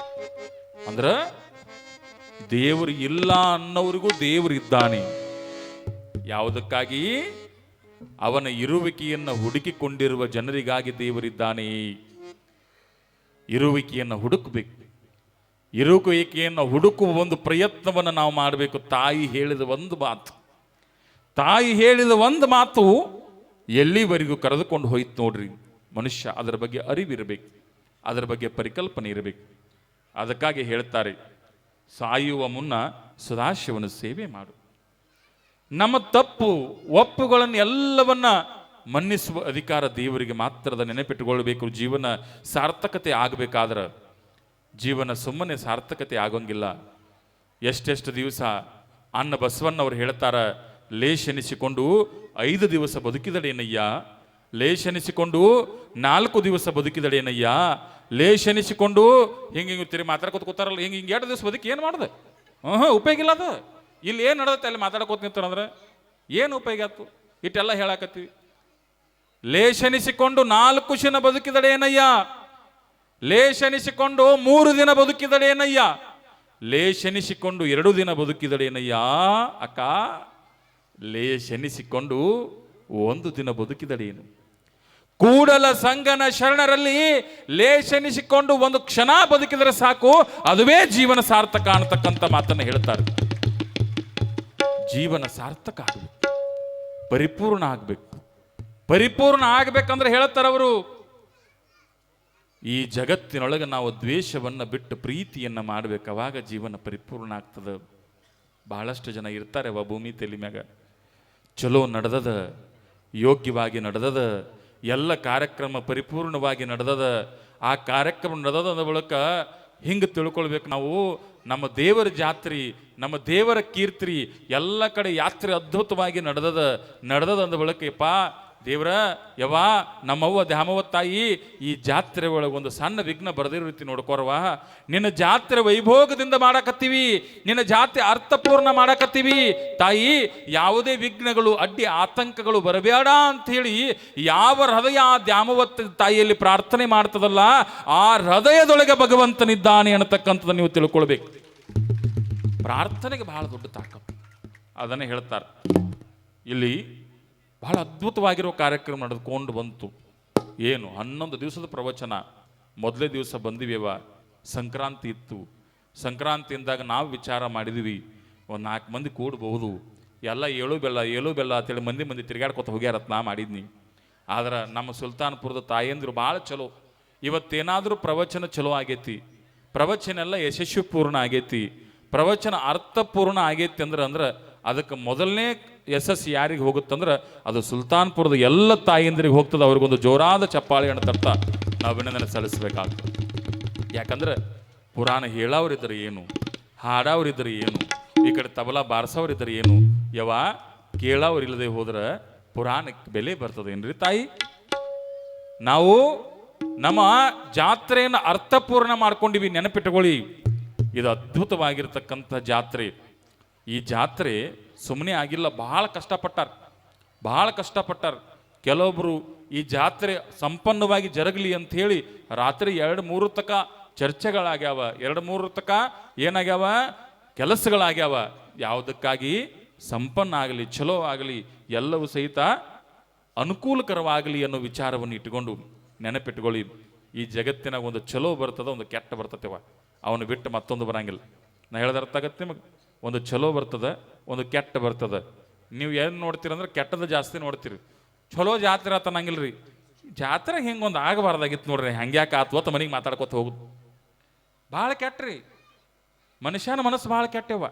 ಅಂದ್ರ ದೇವರು ಇಲ್ಲ ಅನ್ನೋರಿಗೂ ದೇವರು ಇದ್ದಾನೆ. ಯಾವುದಕ್ಕಾಗಿ? ಅವನ ಇರುವಿಕೆಯನ್ನು ಹುಡುಕಿಕೊಂಡಿರುವ ಜನರಿಗಾಗಿ ದೇವರಿದ್ದಾನೆ. ಇರುವಿಕೆಯನ್ನು ಹುಡುಕಬೇಕು. ಇರುವಿಕೆಯನ್ನು ಹುಡುಕುವ ಒಂದು ಪ್ರಯತ್ನವನ್ನು ನಾವು ಮಾಡಬೇಕು. ತಾಯಿ ಹೇಳಿದ ಒಂದು ಮಾತು ಎಲ್ಲಿವರೆಗೂ ಕರೆದುಕೊಂಡು ಹೋಯ್ತು ನೋಡ್ರಿ. ಮನುಷ್ಯ ಅದರ ಬಗ್ಗೆ ಅರಿವಿರಬೇಕು, ಅದರ ಬಗ್ಗೆ ಪರಿಕಲ್ಪನೆ ಇರಬೇಕು. ಅದಕ್ಕಾಗಿ ಹೇಳ್ತಾರೆ, ಸಾಯುವ ಮುನ್ನ ಸದಾಶಿವನ ಸೇವೆ ಮಾಡು. ನಮ್ಮ ಒಪ್ಪುಗಳನ್ನು ಎಲ್ಲವನ್ನ ಮನ್ನಿಸುವ ಅಧಿಕಾರ ದೇವರಿಗೆ ಮಾತ್ರದ ನೆನಪಿಟ್ಟುಕೊಳ್ಬೇಕು. ಜೀವನ ಸಾರ್ಥಕತೆ ಆಗಬೇಕಾದ್ರೆ, ಜೀವನ ಸುಮ್ಮನೆ ಸಾರ್ಥಕತೆ ಆಗೋಂಗಿಲ್ಲ. ಎಷ್ಟೆಷ್ಟು ದಿವಸ ಅನ್ನ ಬಸವಣ್ಣವ್ರು ಹೇಳ್ತಾರ, ಲೇಷನಿಸಿಕೊಂಡು 5 ದಿವಸ ಬದುಕಿದಡೇನಯ್ಯ, ಲೇಷನಿಸಿಕೊಂಡು 4 ದಿವಸ ಬದುಕಿದಡೇನಯ್ಯ, ಲೇಷನಿಸಿಕೊಂಡು ಹಿಂಗೆ ತಿರುಗಿ ಮಾತಾಡ್ಕೋತ ಕೂತಾರಲ್ಲ, ಹಿಂಗೆ 2 ದಿವಸ ಬದುಕಿ ಏನು ಮಾಡಿದೆ? ಉಪಯೋಗ ಇಲ್ಲ. ಅದು ಇಲ್ಲಿ ಏನು ನಡೆದತ್ತೆ ಅಲ್ಲಿ ಮಾತಾಡ್ಕೋತ ನಿಂತಾರಂದ್ರೆ ಏನು ಉಪಯೋಗ ಆಯ್ತು? ಇಟ್ಟೆಲ್ಲ ಹೇಳಾಕತ್ತೀವಿ. ಲೇಷನಿಸಿಕೊಂಡು 4 ದಿನ ಬದುಕಿದಡೇನಯ್ಯ, ಲೇಷನಿಸಿಕೊಂಡು 3 ದಿನ ಬದುಕಿದಡೇನಯ್ಯ, ಲೇಷನಿಸಿಕೊಂಡು 2 ದಿನ ಬದುಕಿದಡೇನಯ್ಯ. ಅಕ್ಕ, ಲೇಷನಿಸಿಕೊಂಡು 1 ದಿನ ಬದುಕಿದಡೇನು? ಕೂಡಲ ಸಂಗನ ಶರಣರಲ್ಲಿ ಲೇಷನಿಸಿಕೊಂಡು 1 ಕ್ಷಣ ಬದುಕಿದರೆ ಸಾಕು, ಅದುವೇ ಜೀವನ ಸಾರ್ಥಕ ಅನ್ನತಕ್ಕಂಥ ಮಾತನ್ನು ಹೇಳ್ತಾರೆ. ಜೀವನ ಸಾರ್ಥಕ ಆಗಬೇಕು, ಪರಿಪೂರ್ಣ ಆಗಬೇಕು. ಪರಿಪೂರ್ಣ ಆಗ್ಬೇಕಂದ್ರೆ ಹೇಳ್ತಾರವರು, ಈ ಜಗತ್ತಿನೊಳಗೆ ನಾವು ದ್ವೇಷವನ್ನು ಬಿಟ್ಟು ಪ್ರೀತಿಯನ್ನು ಮಾಡಬೇಕು, ಅವಾಗ ಜೀವನ ಪರಿಪೂರ್ಣ ಆಗ್ತದೆ. ಬಹಳಷ್ಟು ಜನ ಇರ್ತಾರೆ ಭೂಮಿ ತಲೆ ಮ್ಯಾಗ, ಚಲೋ ನಡೆದದ, ಯೋಗ್ಯವಾಗಿ ನಡೆದದ, ಎಲ್ಲ ಕಾರ್ಯಕ್ರಮ ಪರಿಪೂರ್ಣವಾಗಿ ನಡೆದದ. ಆ ಕಾರ್ಯಕ್ರಮ ನಡೆದದ ಅಂದ ಬಳಿಕ ಹಿಂಗೆ ತಿಳ್ಕೊಳ್ಬೇಕು ನಾವು, ನಮ್ಮ ದೇವರ ಜಾತ್ರೆ, ನಮ್ಮ ದೇವರ ಕೀರ್ತಿ, ಎಲ್ಲ ಕಡೆ ಯಾತ್ರೆ ಅದ್ಭುತವಾಗಿ ನಡೆದದ ಅಂದ ಬಳಿಕಪ್ಪ ದೇವ್ರ ಯವ್ವ ನಮ್ಮವ್ವ ದ್ಯಾಮವ್ವ ತಾಯಿ ಈ ಜಾತ್ರೆ ಒಳಗೆ ಒಂದು ಸಣ್ಣ ವಿಘ್ನ ಬರದಿರೋ ರೀತಿ ನೋಡ್ಕೋರವ, ನಿನ್ನ ಜಾತ್ರೆ ವೈಭೋಗದಿಂದ ಮಾಡಕತ್ತೀವಿ, ನಿನ್ನ ಜಾತ್ರೆ ಅರ್ಥಪೂರ್ಣ ಮಾಡಕತ್ತೀವಿ ತಾಯಿ, ಯಾವುದೇ ವಿಘ್ನಗಳು ಅಡ್ಡಿ ಆತಂಕಗಳು ಬರಬೇಡ ಅಂತ ಹೇಳಿ ಯಾವ ಹೃದಯ ಆ ದ್ಯಾಮವ್ವ ತಾಯಿಯಲ್ಲಿ ಪ್ರಾರ್ಥನೆ ಮಾಡ್ತದಲ್ಲ, ಆ ಹೃದಯದೊಳಗೆ ಭಗವಂತನಿದ್ದಾನೆ ಅನ್ನತಕ್ಕಂಥದ್ದು ನೀವು ತಿಳ್ಕೊಳ್ಬೇಕು. ಪ್ರಾರ್ಥನೆಗೆ ಬಹಳ ದೊಡ್ಡ ತಾಕತ್ತು, ಅದನ್ನೇ ಹೇಳ್ತಾರೆ ಇಲ್ಲಿ. ಬಹಳ ಅದ್ಭುತವಾಗಿರೋ ಕಾರ್ಯಕ್ರಮ ನಡೆದುಕೊಂಡು ಬಂತು. ಏನು 11 ದಿವಸದ ಪ್ರವಚನ. ಮೊದಲೇ ದಿವಸ ಬಂದಿವೇವ, ಸಂಕ್ರಾಂತಿ ಇತ್ತು. ಸಂಕ್ರಾಂತಿಯಿಂದಾಗ ನಾವು ವಿಚಾರ ಮಾಡಿದ್ವಿ, ಒಂದು 4 ಮಂದಿ ಕೂಡಬಹುದು, ಎಲ್ಲ ಏಳು ಬೆಲ್ಲ ಅಂತೇಳಿ ಮಂದಿ ತಿರುಗಾಡ್ಕೊತ ಹೋಗ್ಯಾರತ್ ನಾ ಮಾಡಿದ್ನಿ. ಆದ್ರೆ ನಮ್ಮ ಸುಲ್ತಾನ್ಪುರದ ತಾಯಂದಿರು ಭಾಳ ಚಲೋ. ಇವತ್ತೇನಾದರೂ ಪ್ರವಚನ ಚಲೋ ಆಗೈತಿ, ಪ್ರವಚನ ಎಲ್ಲ ಯಶಸ್ವಿಪೂರ್ಣ ಆಗೈತಿ, ಪ್ರವಚನ ಅರ್ಥಪೂರ್ಣ ಆಗೈತಿ ಅಂದ್ರೆ ಅದಕ್ಕೆ ಮೊದಲನೇ ಯಶಸ್ಸು ಯಾರಿಗೆ ಹೋಗುತ್ತಂದ್ರೆ ಅದು ಸುಲ್ತಾನ್ಪುರದ ಎಲ್ಲ ತಾಯಂದಿರಿಗೆ ಹೋಗ್ತದೆ. ಅವ್ರಿಗೊಂದು ಜೋರಾದ ಚಪ್ಪಾಳೆಯನ್ನು ತರ್ತಾ ನಾವು ಅಭಿನಂದನೆ ಸಲ್ಲಿಸಬೇಕಾಗ್ತದೆ. ಯಾಕಂದ್ರೆ ಪುರಾಣ ಹೇಳೋರಿದ್ದರೆ ಏನು, ಹಾಡೋರಿದ್ದರೆ ಏನು, ಈ ಕಡೆ ತಬಲಾ ಬಾರಿಸೋರಿದ್ದರೆ ಏನು, ಕೇಳೋರಿಲ್ಲದೆ ಹೋದ್ರೆ ಪುರಾಣಕ್ಕೆ ಬೆಲೆ ಬರ್ತದೆ ಏನ್ರಿ ತಾಯಿ? ನಾವು ನಮ್ಮ ಜಾತ್ರೆಯನ್ನು ಅರ್ಥಪೂರ್ಣ ಮಾಡ್ಕೊಂಡಿವಿ, ನೆನಪಿಟ್ಟುಕೊಳ್ಳಿ. ಇದು ಅದ್ಭುತವಾಗಿರ್ತಕ್ಕಂಥ ಜಾತ್ರೆ. ಈ ಜಾತ್ರೆ ಸುಮ್ಮನೆ ಆಗಿಲ್ಲ, ಬಹಳ ಕಷ್ಟಪಟ್ಟಾರ. ಕೆಲವೊಬ್ಬರು ಈ ಜಾತ್ರೆ ಸಂಪನ್ನವಾಗಿ ಜರಗಲಿ ಅಂತ ಹೇಳಿ ರಾತ್ರಿ 2-3 ತಕ ಚರ್ಚೆಗಳಾಗ್ಯಾವ, 2-3 ತಕ ಏನಾಗ್ಯಾವ ಕೆಲಸಗಳಾಗ್ಯಾವ. ಯಾವುದಕ್ಕಾಗಿ? ಸಂಪನ್ನ ಆಗಲಿ, ಚಲೋ ಆಗಲಿ, ಎಲ್ಲವೂ ಸಹಿತ ಅನುಕೂಲಕರವಾಗಲಿ ಅನ್ನೋ ವಿಚಾರವನ್ನು ಇಟ್ಟುಕೊಂಡು ನೆನಪಿಟ್ಕೊಳ್ಳಿ. ಈ ಜಗತ್ತಿನ ಒಂದು ಚಲೋ ಬರ್ತದ, ಒಂದು ಕೆಟ್ಟ ಬರ್ತತೆವ, ಅವನು ಬಿಟ್ಟು ಮತ್ತೊಂದು ಬರಂಗಿಲ್ಲ. ನಾ ಹೇಳ್ದ ಅರ್ಥ ಆಗತ್ತೆ ನಿಮಗೆ? ಒಂದು ಚಲೋ ಬರ್ತದೆ, ಒಂದು ಕೆಟ್ಟ ಬರ್ತದೆ. ನೀವು ಏನು ನೋಡ್ತೀರಂದ್ರೆ ಕೆಟ್ಟದ ಜಾಸ್ತಿ ನೋಡ್ತೀರಿ, ಚಲೋ ಜಾತ್ರೆ ಆತ ಅನ್ನಂಗಿಲ್ರಿ. ಜಾತ್ರೆ ಹಿಂಗೆ ಒಂದು ಆಗಬಾರ್ದಾಗಿತ್ತು ನೋಡ್ರಿ, ಹಂಗ್ಯಾಕೆ ಆತು ಅಂತ ಮನೆಗೆ ಮಾತಾಡ್ಕೊತ ಹೋಗುದು. ಭಾಳ ಕೆಟ್ಟ್ರಿ, ಮನುಷ್ಯನ ಮನಸ್ಸು ಭಾಳ ಕೆಟ್ಟವ.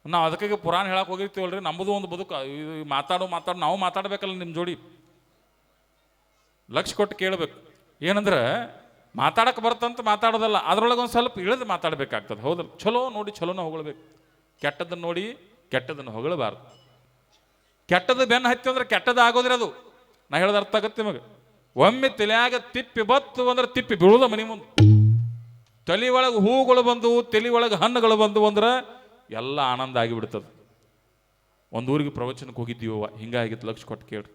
ನಾವು ಅದಕ್ಕಾಗಿ ಪುರಾಣ ಹೇಳಕ್ಕೆ ಹೋಗಿರ್ತೀವಲ್ರಿ, ನಮ್ಮದು ಒಂದು ಬದುಕು. ಮಾತಾಡೋ ನಾವು ಮಾತಾಡ್ಬೇಕಲ್ಲ ನಿಮ್ಮ ಜೋಡಿ, ಲಕ್ಷ ಕೊಟ್ಟು ಕೇಳಬೇಕು. ಏನಂದ್ರೆ ಮಾತಾಡಕ್ಕೆ ಬರ್ತಂತ ಮಾತಾಡೋದಲ್ಲ, ಅದ್ರೊಳಗೆ ಒಂದು ಸ್ವಲ್ಪ ಇಳಿದು ಮಾತಾಡಬೇಕಾಗ್ತದೆ. ಹೌದಲ್ಲ? ಚಲೋ ನೋಡಿ ಚಲೋನ ಹೊಗಳಬೇಕು, ಕೆಟ್ಟದನ್ನು ನೋಡಿ ಕೆಟ್ಟದನ್ನು ಹೊಗಳಬಾರ್ದು. ಕೆಟ್ಟದ್ದು ಬೆನ್ನು ಹತ್ತಿ ಅಂದ್ರೆ ಕೆಟ್ಟದ್ದು ಆಗೋದ್ರಿ ಅದು. ನಾ ಹೇಳೋದು ಅರ್ಥ ಆಗತ್ತೆ ನಿಮಗೆ? ಒಮ್ಮೆ ತಲೆಯಾಗ ತಿಪ್ಪಿ ಬತ್ತು ಅಂದ್ರೆ ತಿಪ್ಪಿ ಬೀಳುದ ಮನೆ ಮುಂದೆ. ತಲೆ ಒಳಗೆ ಹೂಗಳು ಬಂದು, ತಲೆ ಒಳಗೆ ಹಣ್ಣುಗಳು ಬಂದು ಅಂದ್ರೆ ಎಲ್ಲ ಆನಂದ ಆಗಿಬಿಡ್ತದೆ. ಒಂದು ಊರಿಗೆ ಪ್ರವಚನಕ್ಕೆ ಹೋಗಿದ್ದೀವ, ಹಿಂಗಾಗಿತ್ತು, ಲಕ್ಷ ಕೊಟ್ಟು ಕೇಳ್ರಿ.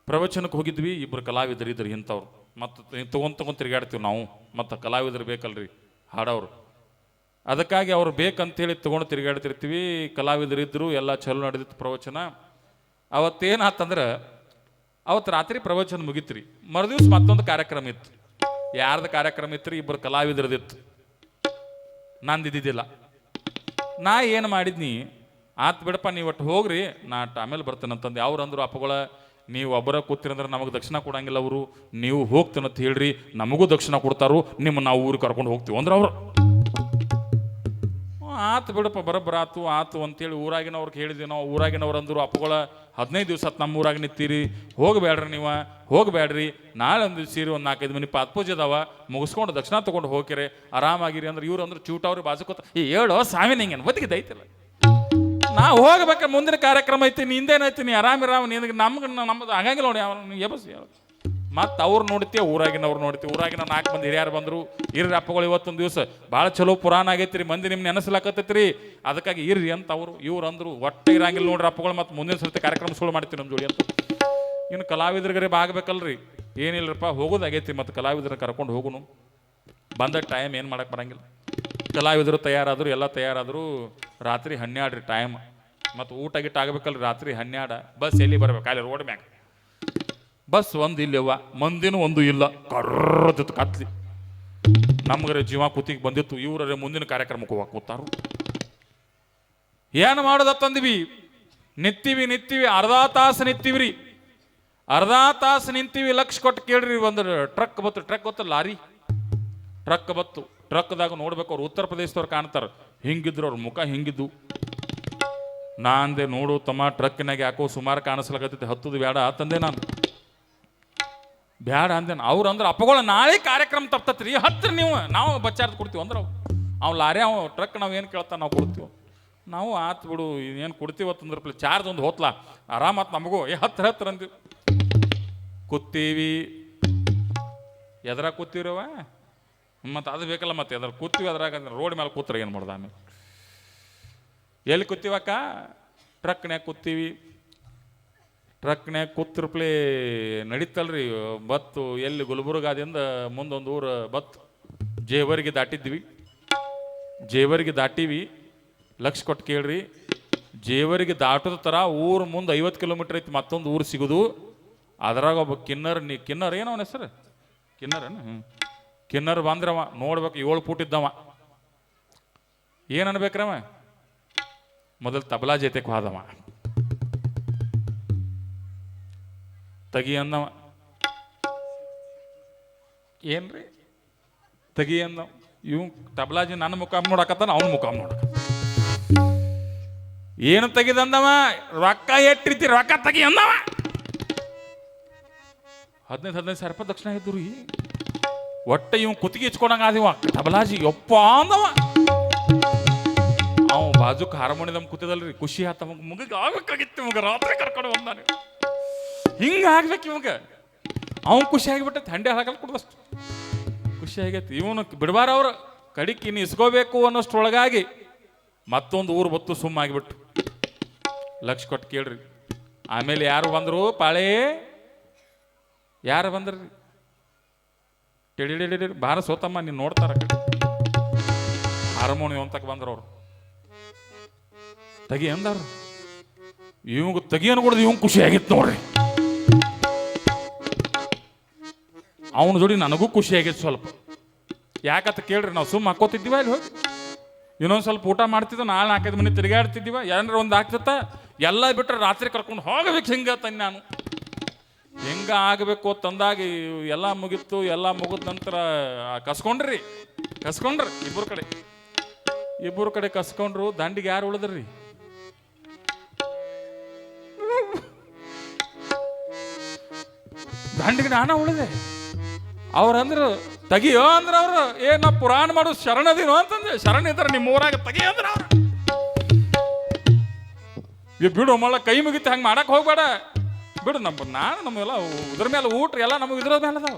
ಪ್ರವಚನಕ್ಕೆ ಹೋಗಿದ್ವಿ, 2 ಕಲಾವಿದರು ಇದ್ರು ಇಂಥವ್ರು. ಮತ್ತು ತೊಗೊಂಡು ತಿರುಗಾಡ್ತೀವಿ ನಾವು, ಮತ್ತು ಕಲಾವಿದರು ಬೇಕಲ್ರಿ ಹಾಡೋರು. ಅದಕ್ಕಾಗಿ ಅವ್ರು ಬೇಕಂತೇಳಿ ತೊಗೊಂಡು ತಿರುಗಾಡ್ತಿರ್ತೀವಿ. ಕಲಾವಿದರು ಇದ್ದರು, ಎಲ್ಲ ಚಲೋ ನಡೆದಿತ್ತು ಪ್ರವಚನ. ಅವತ್ತೇನಾತಂದ್ರೆ ಅವತ್ತು ರಾತ್ರಿ ಪ್ರವಚನ ಮುಗಿತ್ರಿ. ಮರುದಿವ್ಸ ಮತ್ತೊಂದು ಕಾರ್ಯಕ್ರಮ ಇತ್ತು. ಯಾರ್ದು ಕಾರ್ಯಕ್ರಮ ಇತ್ತು? 2 ಕಲಾವಿದರದಿತ್ತು, ನಂದಿದ್ದಿದ್ದಿಲ್ಲ. ನಾ ಏನು ಮಾಡಿದ್ನಿ, ಆತ್ ಬಿಡಪ್ಪ ನೀವು ಒಟ್ಟು ಹೋಗ್ರಿ, ನಾ ಆಮೇಲೆ ಬರ್ತೇನಂತಂದು. ಅವ್ರು ಅಂದರು, ಅಪ್ಪಗಳ ನೀವು ಒಬ್ಬರ ಕೂತಿರಂದ್ರೆ ನಮಗೆ ದಕ್ಷಿಣ ಕೊಡಂಗಿಲ್ಲ ಅವರು, ನೀವು ಹೋಗ್ತೇನಂತ ಹೇಳ್ರಿ, ನಮಗೂ ದಕ್ಷಿಣ ಕೊಡ್ತಾರೋ, ನಿಮ್ಮ ನಾವು ಊರಿಗೆ ಕರ್ಕೊಂಡು ಹೋಗ್ತೀವಿ ಅಂದ್ರೆ ಅವರು. ಆತು ಬಿಡಪ್ಪ, ಬರೋಬ್ಬರ ಆತು ಅಂತೇಳಿ ಊರಾಗಿನವ್ರಿಗೆ ಹೇಳಿದ್ವಿ ನಾವು. ಊರಾಗಿನವ್ರು ಅಂದರು, ಅಪ್ಪಗಳ 15 ದಿವಸ ನಮ್ಮ ಊರಾಗ ನಿಂತೀರಿ, ಹೋಗಬೇಡ್ರಿ, ನೀವು ಹೋಗಬೇಡ್ರಿ, ನಾಳೆ ಒಂದು ಸೀರೆ ಒಂದು 4-5 ಮನೆ ಪಾತ್ಪೂಜೆ ಅದಾವ, ಮುಗಿಸ್ಕೊಂಡು ದಕ್ಷಿಣ ತೊಗೊಂಡು ಹೋಗಿರಿ, ಆರಾಮಾಗಿರಿ ಅಂದ್ರೆ. ಇವ್ರು ಅಂದ್ರೆ ಚೂಟವ್ರಿ ಬಾಜುಕೋತ, ಹೇಳೋ ಸಾಮಿ ನಿಂಗೇನು ಬದುಕಿದೈತಿಲ್ಲ, ನಾವು ಹೋಗ್ಬೇಕು, ಮುಂದಿನ ಕಾರ್ಯಕ್ರಮ ಐತಿ, ನಿಂದೇನೈತಿ, ನೀ ಆರಾಮಿರಾಮ, ನಿನಗೆ ನಮ್ಮದು ಆಗಂಗಿಲ್ಲ ನೋಡಿ. ಅವ್ನು ಎಬಸ್ ಮತ್ತು ಅವ್ರು ನೋಡ್ತೀವಿ, ಊರಾಗಿನವ್ರು ನೋಡ್ತೀವಿ. ಊರಾಗಿನ 4 ಮಂದಿ ಹಿರಿಯರು ಬಂದರು, ಇರ್ರಿ ಅಪ್ಪಗಳು ಇವತ್ತೊಂದು ದಿವಸ ಭಾಳ ಚಲೋ ಪುರಾಣ ಆಗೈತಿ ರೀ, ಮಂದಿ ನಿಮ್ಗೆ ನೆನೆಸ್ಲಾಕತ್ತೈತಿ ರೀ, ಅದಕ್ಕಾಗಿ ಇರ್ರಿ ಅಂತ ಇವ್ರು ಅಂದರು. ಒಟ್ಟೆ ಇರಂಗಿಲ್ಲ ನೋಡ್ರಿ ಅಪ್ಪಗಳು, ಮತ್ತು ಮುಂದಿನ ಸರ್ತಿ ಕಾರ್ಯಕ್ರಮ ಸುಳ್ಳು ಮಾಡ್ತೀವಿ ನಮ್ಮ ಜೋಡಿ ಅಂತ. ಇನ್ನು ಕಲಾವಿದ್ರಿಗೆ ಆಗಬೇಕಲ್ರಿ, ಏನಿಲ್ಲರಪ್ಪ ಹೋಗೋದಾಗೈತಿ, ಮತ್ತು ಕಲಾವಿದ್ರ ಕರ್ಕೊಂಡು ಹೋಗುನು. ಬಂದ ಟೈಮ್ ಏನು ಮಾಡಕ್ಕೆ ಬರಂಗಿಲ್ಲ. ಕಲಾವಿದರು ತಯಾರಾದರು, ಎಲ್ಲ ತಯಾರಾದರು. ರಾತ್ರಿ 12 ಟೈಮ್, ಮತ್ತು ಊಟ ಗಿಟ್ಟ ಆಗಬೇಕಲ್ರಿ. ರಾತ್ರಿ 12 ಬಸ್ ಎಲ್ಲಿ ಬರ್ಬೇಕು? ಅಲ್ಲಿ ರೋಡ್ ಮ್ಯಾಗ ಬಸ್ ಒಂದು ಇಲ್ಲವ್ವ, ಮಂದಿನೂ ಒಂದು ಇಲ್ಲ, ಕರ್ರದಿತ್ತು ಕತ್ಲಿ. ನಮ್ಗರೆ ಜೀವ ಕೂತಿಗೆ ಬಂದಿತ್ತು, ಇವರೇ ಮುಂದಿನ ಕಾರ್ಯಕ್ರಮಕ್ಕೆ ಹೋಗಕ್ಕೆ ಕೂತಾರು. ಏನು ಮಾಡೋದತ್ತಂದ್ವಿ, ನಿತ್ತೀವಿ ಅರ್ಧ ತಾಸು ನಿತ್ತೀವ್ರಿ. ಅರ್ಧ ತಾಸು ನಿಂತೀವಿ, ಲಕ್ಷ ಕೊಟ್ಟು ಕೇಳ್ರಿ. ಒಂದು ಟ್ರಕ್ ಬತ್ತು ಲಾರಿ ಟ್ರಕ್ ಬತ್ತು. ಟ್ರಕ್ದಾಗ ನೋಡ್ಬೇಕು, ಅವ್ರು ಉತ್ತರ ಪ್ರದೇಶದವ್ರು ಕಾಣ್ತಾರ. ಹಿಂಗಿದ್ರು ಅವ್ರ ಮುಖ ಹಿಂಗಿದ್ದು. ನಾ ಅಂದೆ, ನೋಡು ತಮ್ಮ, ಟ್ರಕ್ನಾಗ ಯಾಕೋ ಸುಮಾರು ಕಾಣಿಸ್ಲಾಗತ್ತೈತಿ, ಹತ್ತದು ಬೇಡ ತಂದೆ ನಾನು. ಬ್ಯಾಡ ಅಂದೇನು. ಅವ್ರು ಅಂದ್ರೆ ಅಪ್ಪಗಳ ನಾಳೆ ಕಾರ್ಯಕ್ರಮ ತಪ್ತತ್ರಿ, ಹತ್ರ ನೀವು, ನಾವು ಬಚ್ಚಾರ್ದು ಕೊಡ್ತೀವಿ ಅಂದ್ರೆ ಅವ್ ಲಾರಿ ಅವ್ ಟ್ರಕ್ ನಾವು ಏನು ಕೇಳ್ತಾ ನಾವು ಕೊಡ್ತೀವಿ. ನಾವು ಆತ್ ಬಿಡು ಏನು ಕೊಡ್ತೀವತ್ತಂದ್ರೆ ಚಾರ್ಜ್ ಒಂದು ಹೋತ್ಲಾ ಆರಾಮತ್ ನಮಗೂ ಹತ್ರ ಅಂತೀವಿ. ಕೂತೀವಿ, ಎದ್ರಾಗ ಕೂತೀವ್ರವ ಮತ್ತು ಅದು ಬೇಕಲ್ಲ, ಮತ್ತೆ ಎದ್ರ ಕೂತೀವಿ, ಅದ್ರಾಗ ರೋಡ್ ಮೇಲೆ ಕೂತ್ರೆ ಏನು ಮಾಡ್ದ. ಆಮೇಲೆ ಎಲ್ಲಿ ಕೂತೀವಕ್ಕ? ಟ್ರಕ್ನ್ಯಾಗ ಕೂತೀವಿ. ಟ್ರಕ್ನ್ಯಾಗ ಕೂತ್ರಪ್ಲೇ ನಡೀತಲ್ರಿ ಬತ್ತು. ಎಲ್ಲಿ ಗುಲ್ಬರ್ಗಾದಿಂದ ಮುಂದೊಂದು ಊರು ಬತ್ತು. ಜೇವರಿಗೆ ದಾಟಿದ್ವಿ. ಜೇವರಿಗೆ ದಾಟೀವಿ, ಲಕ್ಷ ಕೊಟ್ಟು ಕೇಳ್ರಿ. ಜೇವರಿಗೆ ದಾಟೋದ ಥರ ಊರು ಮುಂದೆ 50 ಕಿಲೋಮೀಟ್ರ್ ಐತಿ ಮತ್ತೊಂದು ಊರು ಸಿಗೋದು. ಅದ್ರಾಗ ಒಬ್ಬ ಕಿನ್ನರ್ ಏನೋ ಅವನ ಹೆಸರು ಕಿನ್ನರನು. ಕಿನ್ನರ್ ಬಂದ್ರವ, ನೋಡ್ಬೇಕು 7 ಫೂಟ್ ಇದ್ದವ. ಏನು ಅನ್ಬೇಕ್ರವ? ಮೊದಲು ತಬಲಾ ಜೊತೆಗೆ ಹೋದವ. ತಗಿ ಅಂದವ. ಏನ್ರಿ ತಗಿ ಅಂದವ. ಇವ್ ತಬಲಾಜಿ ನನ್ನ ಮುಖ ನೋಡಕತ್ತಾನ, ಅವನ ಮುಖ ನೋಡಕ. ಏನು ತೆಗಿದಂದವ? ರೊಕ್ಕ ಎಟ್ಟಿರ್ತಿ, ರೊಕ್ಕ ತಗಿ ಅಂದವ. 15,000 ರೂಪಾಯಿ ದಕ್ಷಿಣ ಇದ್ದು ರೀ. ಒಟ್ಟೆ ಇವ್ ಕುತ್ತಿಗೆ ಇಚ್ಕೊಂಡಂಗ ಆದಿವ ತಬಲಾಜಿ. ಯಪ್ಪ ಅಂದವ. ಅವ್ ಬಾಜುಕ್ ಹಾರ್ಮೋನಿಯಂ ಕೂತಿದಲ್ರಿ, ಖುಷಿ ಆತ. ಮುಗಿಗ ಆಗ್ಬೇಕಾಗಿತ್ತು, ಇವಾಗ ರಾತ್ರಿ ಕರ್ಕೊಂಡು ಬಂದಾನೆ. ಹಿಂಗ ಆಗ್ಬೇಕು ಇವಾಗ. ಅವ್ನು ಖುಷಿ ಆಗಿಬಿಟ್ಟೆ, ಥಂಡೆ ಹಾಕಲ್ ಕೊಡದಷ್ಟು ಖುಷಿ ಆಗೈತಿ. ಇವನು ಬಿಡಬಾರ ಅವ್ರು ಕಡಿಕ್ ಇನ್ನು ಇಸ್ಕೋಬೇಕು ಅನ್ನೋಷ್ಟ್ರೊಳಗಾಗಿ ಮತ್ತೊಂದು ಊರು ಬತ್ತು, ಸುಮ್ಮ ಆಗಿಬಿಟ್ಟು. ಲಕ್ಷ ಕೊಟ್ಟು ಕೇಳ್ರಿ. ಆಮೇಲೆ ಯಾರು ಬಂದರು? ಪಾಳೆ ಯಾರು ಬಂದ್ರಿ? ಟಿಡಿ ಬಾರ ಸೋತಮ್ಮ, ನೀನು ನೋಡ್ತಾರ ಹಾರ್ಮೋನಿಯಂ ಅಂತಕ್ಕೆ ಬಂದ್ರು ಅವ್ರು. ತಗಿ ಅಂದವ್ರು. ಇವಂಗ ತಗಿ ಅನ್ಕೊಡ್ದು ಇವಂಗ ಖುಷಿ ಆಗಿತ್ತು ನೋಡ್ರಿ. ಅವನ ಜೋಡಿ ನನಗೂ ಖುಷಿ ಆಗೈತೆ ಸ್ವಲ್ಪ. ಯಾಕಂತ ಕೇಳ್ರಿ, ನಾವು ಸುಮ್ಮ ಹಾಕೋತಿದ್ದೀವ ಇಲ್ಲಿ ಹೋಗಿ, ಇನ್ನೊಂದು ಸ್ವಲ್ಪ ಊಟ ಮಾಡ್ತಿದ್ವ, 4-5 ಮನೆ ತಿರುಗಾಡ್ತಿದ್ದೀವ, ಏನಾರ ಒಂದು ಆಗ್ತತ್ತ. ಎಲ್ಲ ಬಿಟ್ಟರೆ ರಾತ್ರಿ ಕರ್ಕೊಂಡು ಹೋಗ್ಬೇಕು ಹಿಂಗ ತಂದು ನಾನು. ಹೆಂಗ ಆಗಬೇಕು ತಂದಾಗ ಎಲ್ಲ ಮುಗಿತ್ತು. ಎಲ್ಲ ಮುಗಿದ ನಂತರ ಕಸ್ಕೊಂಡ್ರಿ ಇಬ್ಬರು ಕಡೆ ಕಸ್ಕೊಂಡ್ರು. ದಂಡಿಗೆ ಯಾರು ಉಳಿದ್ರಿ? ದಂಡಿಗೆ ನಾನ ಉಳಿದೆ. ಅವ್ರಂದ್ರು ತಗಿಯೋ ಅಂದ್ರೆ ಅವ್ರು, ನಾ ಪುರಾಣ ಮಾಡು ಶರಣದಿನೋ ಅಂತಂದ್ರೆ, ಶರಣ ಇದ್ದಾರೆ ನಿಮ್ಮ ಊರಾಗ ತಗಿಯೋ ಅಂದ್ರೆ ಅವ್ರು. ಬಿಡು ಮಳ ಕೈ ಮುಗಿತು, ಹಂಗೆ ಮಾಡಕ್ ಹೋಗ್ಬೇಡ ಬಿಡು. ನಮ್ಗೆಲ್ಲ ಇದ್ರ ಮೇಲೆ ಊಟ ಎಲ್ಲ ನಮಗೆ ಇದ್ರ ಮೇಲೆ ಅದಾವ.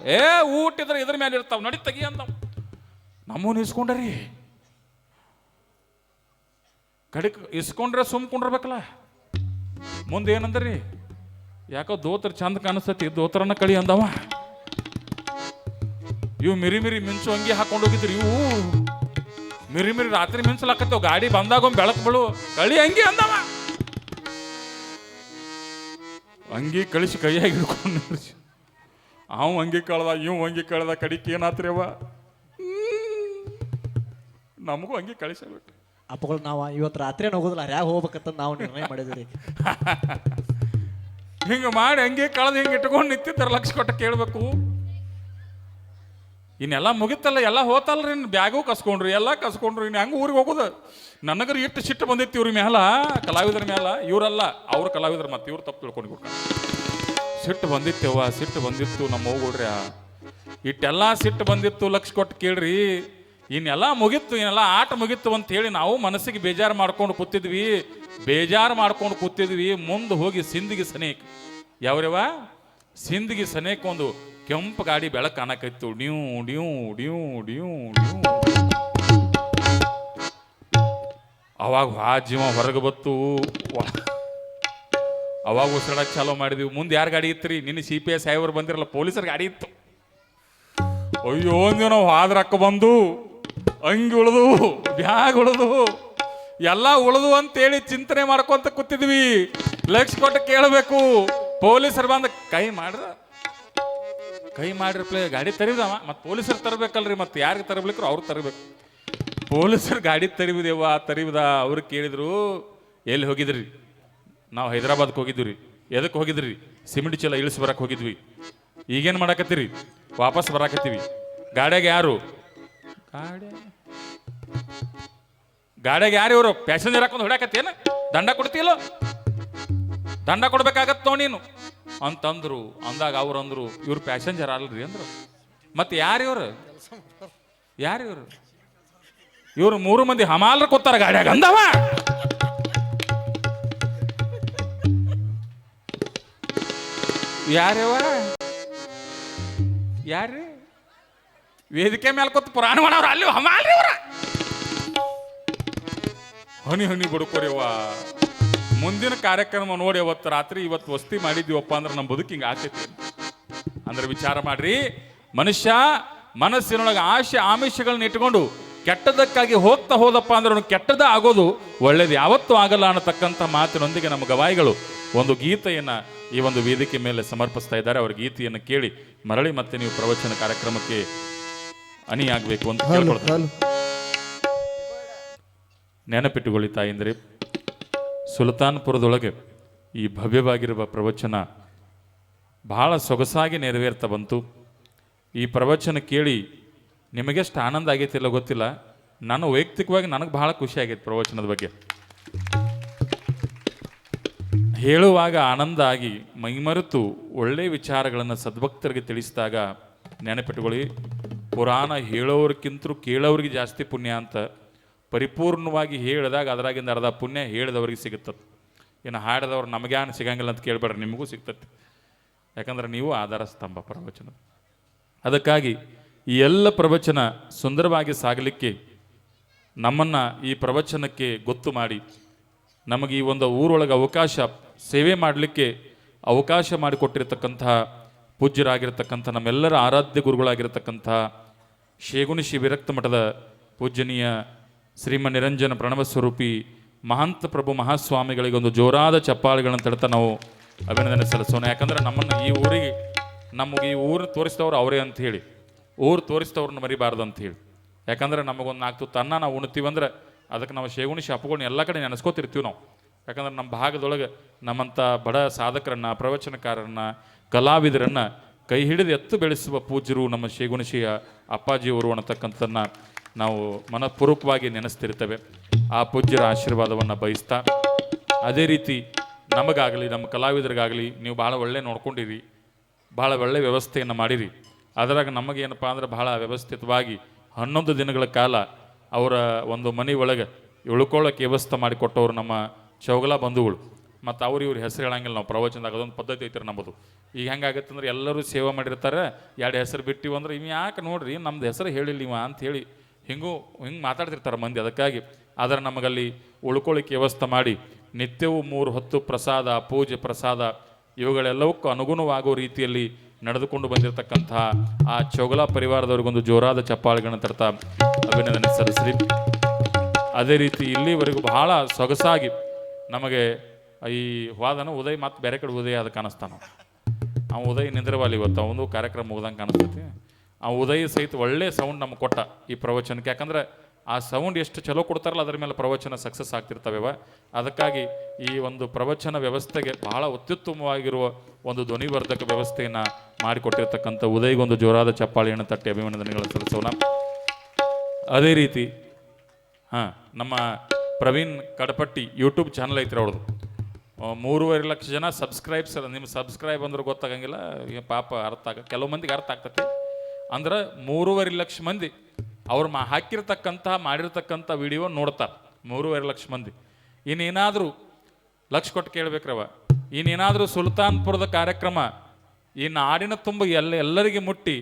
ಊಟ ಇದ್ರೆ ಇದ್ರ ಮೇಲೆ ಇರ್ತಾವ, ನಡಿ ತಗಿ ಅಂದ. ನಮ್ಮನ್ನು ಇಸ್ಕೊಂಡ್ರಿ. ಕಡಿಕ್ ಇಸ್ಕೊಂಡ್ರೆ ಕುಂಡ್ರಬೇಕಲ್ಲ. ಮುಂದೆ ಏನಂದ್ರಿ? ಯಾಕೋ ದೋತ್ರ ಚಂದ ಕಾಣಿಸ್ತತಿ, ದೋತ್ರನ ಕಳಿ ಅಂದವ. ಇವು ಮಿರಿ ಮಿಂಚು ಅಂಗಿ ಹಾಕೊಂಡು ಹೋಗಿದ್ರಿ. ಇವು ಮಿರಿ ರಾತ್ರಿ ಮಿಂಚಲಾಕತ್ತವ. ಗಾಡಿ ಬಂದಾಗ ಬೆಳಕು ಬಿಡು, ಕಳಿ ಅಂಗಿ ಅಂದವ. ಅಂಗಿ ಕಳಿಸಿ ಕೈಯಾಗಿ ಹಿಡ್ಕೊಂಡು ಅವ ಅಂಗಿ ಕಳ್ದ, ಇವ್ ಅಂಗಿ ಕಳ್ದ. ಕಡಿಕೆ ಏನಾತ್ರಿ ಅವ? ನಮಗೂ ಅಂಗಿ ಕಳಿಸಬಿಟ್ಟು ಅಪ್ಪಗಳು ನಾವು ಇವತ್ತು ರಾತ್ರಿ ಹೋಗೋದಿಲ್ಲ, ಯಾಕೆ ಹೋಗ್ಬೇಕಂತ ನಾವು ನಿರ್ಣಯ ಮಾಡಿದ್ರಿ. ಹಿಂಗೆ ಮಾಡಿ ಅಂಗಿ ಕಳ್ದು ಹಿಂಗೆ ಇಟ್ಕೊಂಡು ನಿಂತಿದ್ದಾರೆ. ಲಕ್ಷ ಕೊಟ್ಟ ಕೇಳಬೇಕು. ಇನ್ನೆಲ್ಲ ಮುಗಿತಲ್ಲ, ಎಲ್ಲ ಹೋತಲ್ರಿ. ಇನ್ನು ಬ್ಯಾಗೂ ಕಸ್ಕೊಂಡ್ರಿ, ಎಲ್ಲ ಕಸ್ಕೊಂಡ್ರಿ. ಇನ್ನು ಹೆಂಗೆ ಊರಿಗೆ ಹೋಗೋದು? ನನಗರು ಇಟ್ಟು ಸಿಟ್ಟು ಬಂದಿತ್ತು ಇವ್ರ ಮ್ಯಾಲ, ಕಲಾವಿದರ ಮ್ಯಾಲ. ಇವರಲ್ಲ, ಅವ್ರು ಕಲಾವಿದರು, ಮತ್ತೆ ಇವ್ರು ತಪ್ಪು ತಿಳ್ಕೊಂಡು ಸಿಟ್ಟು ಬಂದಿತ್ತೇವ. ಸಿಟ್ಟು ಬಂದಿತ್ತು ನಮ್ಮ ಹೋಗ್ಬಿಡ್ರಿ. ಇಟ್ಟೆಲ್ಲ ಸಿಟ್ಟು ಬಂದಿತ್ತು. ಲಕ್ಷ ಕೊಟ್ಟು ಕೇಳ್ರಿ. ಇನ್ನೆಲ್ಲ ಮುಗಿತ್ತು, ಇನ್ನೆಲ್ಲ ಆಟ ಮುಗಿತ್ತು ಅಂತ ಹೇಳಿ ನಾವು ಮನಸ್ಸಿಗೆ ಬೇಜಾರು ಮಾಡ್ಕೊಂಡು ಕೂತಿದ್ವಿ. ಮುಂದೆ ಹೋಗಿ ಸಿಂದಗಿ ಸನೇಕ್, ಯಾವ್ರವ ಸಿಂದಗಿ ಸನೇಕ್ ಒಂದು ಕೆಂಪು ಗಾಡಿ ಬೆಳಕು ಕಾಣಕೈತು. ಡ್ಯೂ ಡ್ಯೂ ಡ್ಯೂ ಡ್ಯೂ ಡ್ಯೂ. ಅವಾಗ ಜೀವ ಹೊರಗೆ ಬತ್ತು. ಅವಾಗ ಉಸಿರಾಡಕ್ಕೆ ಚಾಲೋ ಮಾಡಿದ್ವಿ. ಮುಂದೆ ಯಾರು ಗಾಡಿ ಇತ್ತು ರೀ? ನಿನ್ನ CPS ಸಾಹೇಬರು ಬಂದಿರಲ್ಲ, ಪೊಲೀಸರ ಗಾಡಿ ಇತ್ತು. ಅಯ್ಯೋ ಅಂದೇವು ನಾವು. ಆದ್ರಕ್ಕ ಬಂದು ಅಂಗಿ ಉಳಿದು, ಬ್ಯಾಗ್ ಉಳಿದು, ಎಲ್ಲ ಉಳಿದು ಅಂತೇಳಿ ಚಿಂತನೆ ಮಾಡ್ಕೊಂತ ಕೂತಿದ್ವಿ. ಲಕ್ಷ ಕೊಟ್ಟು ಕೇಳಬೇಕು. ಪೊಲೀಸರು ಬಂದ ಕೈ ಮಾಡಿರ್ಪ್ಲೇ ಗಾಡಿ ತರಿದವ. ಮತ್ತೆ ಪೊಲೀಸರು ತರಬೇಕಲ್ರಿ, ಮತ್ತೆ ಯಾರಿಗೆ ತರಬೇಕ್ರು ಅವ್ರು ತರಬೇಕು. ಪೊಲೀಸರು ಗಾಡಿ ತರಿವಿದೇವ. ಅವ್ರು ಕೇಳಿದ್ರು, ಎಲ್ಲಿ ಹೋಗಿದ್ರಿ? ನಾವು ಹೈದರಾಬಾದ್ಗೆ ಹೋಗಿದ್ವಿ ರೀ. ಎದಕ್ಕೆ ಹೋಗಿದ್ರಿ? ಸಿಮೆಂಟ್ ಚೀಲ ಇಳಿಸಿ ಬರಕ್ಕೆ ಹೋಗಿದ್ವಿ. ಈಗೇನು ಮಾಡಾಕತ್ತೀರಿ? ವಾಪಸ್ ಬರಾಕತ್ತೀವಿ. ಗಾಡ್ಯಾಗ ಯಾರು? ಗಾಡ್ಯಾಗ ಯಾರು ಇವರು? ಪ್ಯಾಸೆಂಜರ್ ಹಾಕೊಂಡು ಹೊಡ್ಯಾಕತ್ತೇನು? ದಂಡ ಕೊಡ್ತೀಯಲ್ಲ? ದಂಡ ಕೊಡ್ಬೇಕಾಗತ್ತ ನೋಡಿ ನೀನು ಅಂತಂದ್ರು. ಅಂದಾಗ ಅವ್ರು ಅಂದ್ರು ಇವ್ರು ಪ್ಯಾಸೆಂಜರ್ ಅಲ್ರಿ ಅಂದ್ರು. ಮತ್ತೆ ಯಾರು ಇವ್ರು? ಯಾರು ಇವರು? ಇವ್ರು 3 ಮಂದಿ ಹಮಾಲ್ರ ಕೂತಾರ ಗಾಡ್ಯಾಗ ಅಂದವ. ಯಾರ್ಯವ? ಯಾರ್ರಿ? ವೇದಿಕೆ ಮೇಲೆ ಕೂತು ಪುರಾಣ ಮಾಡೋರು ಅಲ್ಲಿ ಹಮಾಲ್ರಿ ಅವ್ರ. ಹನಿ ಹನಿ ಬಡ್ಕೋರಿವ. ಮುಂದಿನ ಕಾರ್ಯಕ್ರಮ ನೋಡಿ ಅವತ್ತು ರಾತ್ರಿ ಇವತ್ತು ವಸ್ತಿ ಮಾಡಿದ್ದೀವಪ್ಪ ಅಂದ್ರೆ ನಮ್ಮ ಬದುಕು ಹಿಂಗೆ ಆಗ್ತೈತಿ ಅಂದ್ರೆ ವಿಚಾರ ಮಾಡ್ರಿ. ಮನುಷ್ಯ ಮನಸ್ಸಿನೊಳಗೆ ಆಶೆ ಆಮಿಷಗಳನ್ನ ಇಟ್ಕೊಂಡು ಕೆಟ್ಟದಕ್ಕಾಗಿ ಹೋಗ್ತಾ ಹೋದಪ್ಪ ಅಂದ್ರೆ ಕೆಟ್ಟದ ಆಗೋದು ಒಳ್ಳೇದು ಯಾವತ್ತೂ ಆಗಲ್ಲ ಅನ್ನತಕ್ಕಂಥ ಮಾತಿನೊಂದಿಗೆ ನಮ್ಮ ಗವಾಯಿಗಳು ಒಂದು ಗೀತೆಯನ್ನ ಈ ಒಂದು ವೇದಿಕೆ ಮೇಲೆ ಸಮರ್ಪಿಸ್ತಾ ಇದ್ದಾರೆ. ಅವರ ಗೀತೆಯನ್ನು ಕೇಳಿ ಮರಳಿ ಮತ್ತೆ ನೀವು ಪ್ರವಚನ ಕಾರ್ಯಕ್ರಮಕ್ಕೆ ಅಣಿಯಾಗಬೇಕು ಅಂತ ಕೇಳ್ಕೊಳ್ತಾರೆ. ನೆನಪಿಟ್ಟುಕೊಳ್ಳಿ ತಾಯಿಂದ್ರೆ, ಸುಲ್ತಾನ್ಪುರದೊಳಗೆ ಈ ಭವ್ಯವಾಗಿರುವ ಪ್ರವಚನ ಬಹಳ ಸೊಗಸಾಗಿ ನೆರವೇರ್ತಾ ಬಂತು. ಈ ಪ್ರವಚನ ಕೇಳಿ ನಿಮಗೆಷ್ಟು ಆನಂದ ಆಗೈತಿಲ್ಲ ಗೊತ್ತಿಲ್ಲ. ನಾನು ವೈಯಕ್ತಿಕವಾಗಿ ನನಗೆ ಬಹಳ ಖುಷಿ ಆಗೈತೆ ಪ್ರವಚನದ ಬಗ್ಗೆ. ಹೇಳುವಾಗ ಆನಂದ ಆಗಿ ಮೈಮರೆತು ಒಳ್ಳೆಯ ವಿಚಾರಗಳನ್ನು ಸದ್ಭಕ್ತರಿಗೆ ತಿಳಿಸಿದಾಗ ನೆನಪಿಟ್ಟುಕೊಳ್ಳಿ, ಪುರಾಣ ಹೇಳೋರ್ಕಿಂತರೂ ಕೇಳೋರಿಗೆ ಜಾಸ್ತಿ ಪುಣ್ಯ ಅಂತ. ಪರಿಪೂರ್ಣವಾಗಿ ಹೇಳಿದಾಗ ಅದರಾಗಿಂದ ಅರ್ಧ ಪುಣ್ಯ ಹೇಳಿದವ್ರಿಗೆ ಸಿಗುತ್ತದೆ. ಇನ್ನು ಹಾಡಿದವ್ರು ನಮಗ್ಯಾನು ಸಿಗಂಗಿಲ್ಲ ಅಂತ ಕೇಳಬೇಡ್ರಿ, ನಿಮಗೂ ಸಿಗ್ತದೆ. ಯಾಕಂದ್ರೆ ನೀವು ಆಧಾರ ಸ್ತಂಭ ಪ್ರವಚನ. ಅದಕ್ಕಾಗಿ ಈ ಎಲ್ಲ ಪ್ರವಚನ ಸುಂದರವಾಗಿ ಸಾಗಲಿಕ್ಕೆ ನಮ್ಮನ್ನು ಈ ಪ್ರವಚನಕ್ಕೆ ಗೊತ್ತು ಮಾಡಿ ನಮಗೆ ಈ ಒಂದು ಊರೊಳಗೆ ಅವಕಾಶ ಸೇವೆ ಮಾಡಲಿಕ್ಕೆ ಅವಕಾಶ ಮಾಡಿಕೊಟ್ಟಿರ್ತಕ್ಕಂತಹ ಪೂಜ್ಯರಾಗಿರ್ತಕ್ಕಂಥ ನಮ್ಮೆಲ್ಲರ ಆರಾಧ್ಯ ಗುರುಗಳಾಗಿರ್ತಕ್ಕಂಥ ಶೇಗುಣಿಶಿ ವಿರಕ್ತ ಮಠದ ಪೂಜ್ಯನೀಯ ಶ್ರೀಮ ನಿರಂಜನ ಪ್ರಣವ ಸ್ವರೂಪಿ ಮಹಾಂತ ಪ್ರಭು ಮಹಾಸ್ವಾಮಿಗಳಿಗೆ ಒಂದು ಜೋರಾದ ಚಪ್ಪಾಳೆಗಳನ್ನು ತಡ್ತಾ ನಾವು ಅಭಿನಂದನೆ ಸಲ್ಲಿಸೋಣ. ಯಾಕಂದ್ರೆ ನಮ್ಮನ್ನು ಈ ಊರಿಗೆ ನಮಗೆ ಈ ಊರು ತೋರಿಸಿದವ್ರು ಅವರೇ ಅಂತ ಹೇಳಿ, ಊರು ತೋರಿಸಿದವ್ರನ್ನ ಮರಿಬಾರ್ದು ಅಂತ ಹೇಳಿ. ಯಾಕಂದ್ರೆ ನಮಗೊಂದು 4 ತುತ್ತು ಅನ್ನ ನಾವು ಉಣ್ತೀವಂದ್ರೆ ಅದಕ್ಕೆ ನಾವು ಶೇಗುಣಿಶಿ ಅಪ್ಪಗಳನ್ನ ಎಲ್ಲ ಕಡೆ ನೆನೆಸ್ಕೋತಿರ್ತೀವಿ ನಾವು. ಯಾಕಂದ್ರೆ ನಮ್ಮ ಭಾಗದೊಳಗೆ ನಮ್ಮಂಥ ಬಡ ಸಾಧಕರನ್ನ, ಪ್ರವಚನಕಾರರನ್ನ, ಕಲಾವಿದರನ್ನು ಕೈ ಹಿಡಿದು ಎತ್ತು ಬೆಳೆಸುವ ಪೂಜ್ಯರು ನಮ್ಮ ಶೇಗುಣಿಶಿಯ ಅಪ್ಪಾಜಿಯವರು ಅನ್ನತಕ್ಕಂಥದ್ದನ್ನು ನಾವು ಮನಪೂರ್ವಕವಾಗಿ ನೆನೆಸ್ತಿರ್ತೇವೆ. ಆ ಪೂಜ್ಯರ ಆಶೀರ್ವಾದವನ್ನು ಬಯಸ್ತಾ, ಅದೇ ರೀತಿ ನಮಗಾಗಲಿ ನಮ್ಮ ಕಲಾವಿದರಿಗಾಗಲಿ ನೀವು ಭಾಳ ಒಳ್ಳೆ ನೋಡ್ಕೊಂಡಿರಿ, ಭಾಳ ಒಳ್ಳೆ ವ್ಯವಸ್ಥೆಯನ್ನು ಮಾಡಿರಿ. ಅದರಾಗ ನಮಗೇನಪ್ಪ ಅಂದ್ರೆ ಭಾಳ ವ್ಯವಸ್ಥಿತವಾಗಿ 11 ದಿನಗಳ ಕಾಲ ಅವರ ಒಂದು ಮನೆ ಒಳಗೆ ಉಳ್ಕೊಳ್ಳೋಕೆ ವ್ಯವಸ್ಥೆ ಮಾಡಿಕೊಟ್ಟವರು ನಮ್ಮ ಚೌಗಲ ಬಂಧುಗಳು. ಮತ್ತು ಇವ್ರ ಹೆಸರು ಹೇಳಂಗಿಲ್ಲ ನಾವು ಪ್ರವಚನದಾಗ, ಅದೊಂದು ಪದ್ಧತಿ ಐತ್ರಿ ನಮ್ಮದು. ಈಗ ಹೆಂಗಾಗತ್ತೆ ಅಂದ್ರೆ ಎಲ್ಲರೂ ಸೇವೆ ಮಾಡಿರ್ತಾರೆ, 2 ಹೆಸರು ಬಿಟ್ಟಿವಿ ಅಂದ್ರೆ ಇವು ಯಾಕೆ ನೋಡ್ರಿ ನಮ್ದು ಹೆಸರು ಹೇಳಿಲ್ಲ ಇವ ಅಂಥೇಳಿ ಹಿಂಗೆ ಮಾತಾಡ್ತಿರ್ತಾರೆ ಮಂದಿ. ಅದಕ್ಕಾಗಿ ಆದರೆ ನಮಗಲ್ಲಿ ಉಳ್ಕೊಳ್ಳಿಕ್ಕೆ ವ್ಯವಸ್ಥೆ ಮಾಡಿ ನಿತ್ಯವೂ 3 ಹೊತ್ತು ಪ್ರಸಾದ, ಪೂಜೆ ಪ್ರಸಾದ ಇವುಗಳೆಲ್ಲವಕ್ಕೂ ಅನುಗುಣವಾಗೋ ರೀತಿಯಲ್ಲಿ ನಡೆದುಕೊಂಡು ಬಂದಿರತಕ್ಕಂತಹ ಆ ಚೌಗಲ ಪರಿವಾರದವ್ರಿಗೊಂದು ಜೋರಾದ ಚಪ್ಪಾಳೆಗಳನ್ನು ತರ್ತಾ ಅಭಿನಂದನೆ ಸಲ್ಲಿಸ್ರಿ. ಅದೇ ರೀತಿ ಇಲ್ಲಿವರೆಗೂ ಬಹಳ ಸೊಗಸಾಗಿ ನಮಗೆ ಈ ವಾದನ ಉದಯ್ ಮತ್ತು ಬೇರೆ ಕಡೆ ಉದಯ ಅದು ಕಾಣಿಸ್ತಾನ. ಉದಯ್ ನಿಂದ್ರವಾಲಿ ಇವತ್ತು ಅವನು ಕಾರ್ಯಕ್ರಮ ಮುಗ್ದಂಗೆ ಕಾಣಿಸ್ತೈತಿ. ಉದಯ್ ಸಹಿತ ಒಳ್ಳೆ ಸೌಂಡ್ ನಮ್ಗೆ ಕೊಟ್ಟ ಈ ಪ್ರವಚನಕ್ಕೆ. ಯಾಕಂದ್ರೆ ಆ ಸೌಂಡ್ ಎಷ್ಟು ಚಲೋ ಕೊಡ್ತಾರಲ್ಲ ಅದರ ಮೇಲೆ ಪ್ರವಚನ ಸಕ್ಸಸ್ ಆಗ್ತಿರ್ತವೆ. ಅದಕ್ಕಾಗಿ ಈ ಒಂದು ಪ್ರವಚನ ವ್ಯವಸ್ಥೆಗೆ ಬಹಳ ಅತ್ಯುತ್ತಮವಾಗಿರುವ ಒಂದು ಧ್ವನಿವರ್ಧಕ ವ್ಯವಸ್ಥೆಯನ್ನು ಮಾಡಿಕೊಟ್ಟಿರ್ತಕ್ಕಂಥ ಉದಯ್ಗೊಂದು ಜೋರಾದ ಚಪ್ಪಾಳೆಯನ್ನು ತಟ್ಟಿ ಅಭಿನಂದನೆಗಳನ್ನು ಸಲ್ಲಿಸೋಣ. ಅದೇ ರೀತಿ ನಮ್ಮ ಪ್ರವೀಣ್ ಕಡಪಟ್ಟಿ ಯೂಟ್ಯೂಬ್ ಚಾನಲ್ ಐತ್ರಿ ಅವ್ರದ್ದು. 3.5 ಲಕ್ಷ ಜನ ಸಬ್ಸ್ಕ್ರೈಬ್ಸ್. ನಿಮ್ಮ ಸಬ್ಸ್ಕ್ರೈಬ್ ಅಂದ್ರೆ ಗೊತ್ತಾಗಂಗಿಲ್ಲ, ಪಾಪ ಕೆಲವು ಮಂದಿಗೆ ಅರ್ಥ ಆಗ್ತತಿ. ಅಂದ್ರೆ 3.5 ಲಕ್ಷ ಮಂದಿ ಅವ್ರು ಹಾಕಿರ್ತಕ್ಕಂಥ ಮಾಡಿರ್ತಕ್ಕಂಥ ವಿಡಿಯೋ ನೋಡ್ತಾರೆ. 3.5 ಲಕ್ಷ ಮಂದಿ. ಇನ್ನೇನಾದರೂ ಲಕ್ಷ ಕೊಟ್ಟು ಕೇಳ್ಬೇಕ್ರವ, ಇನ್ನೇನಾದರೂ ಸುಲ್ತಾನ್ಪುರದ ಕಾರ್ಯಕ್ರಮ ಈ ನಾಡಿನ ತುಂಬ ಎಲ್ಲರಿಗೆ ಮುಟ್ಟಿ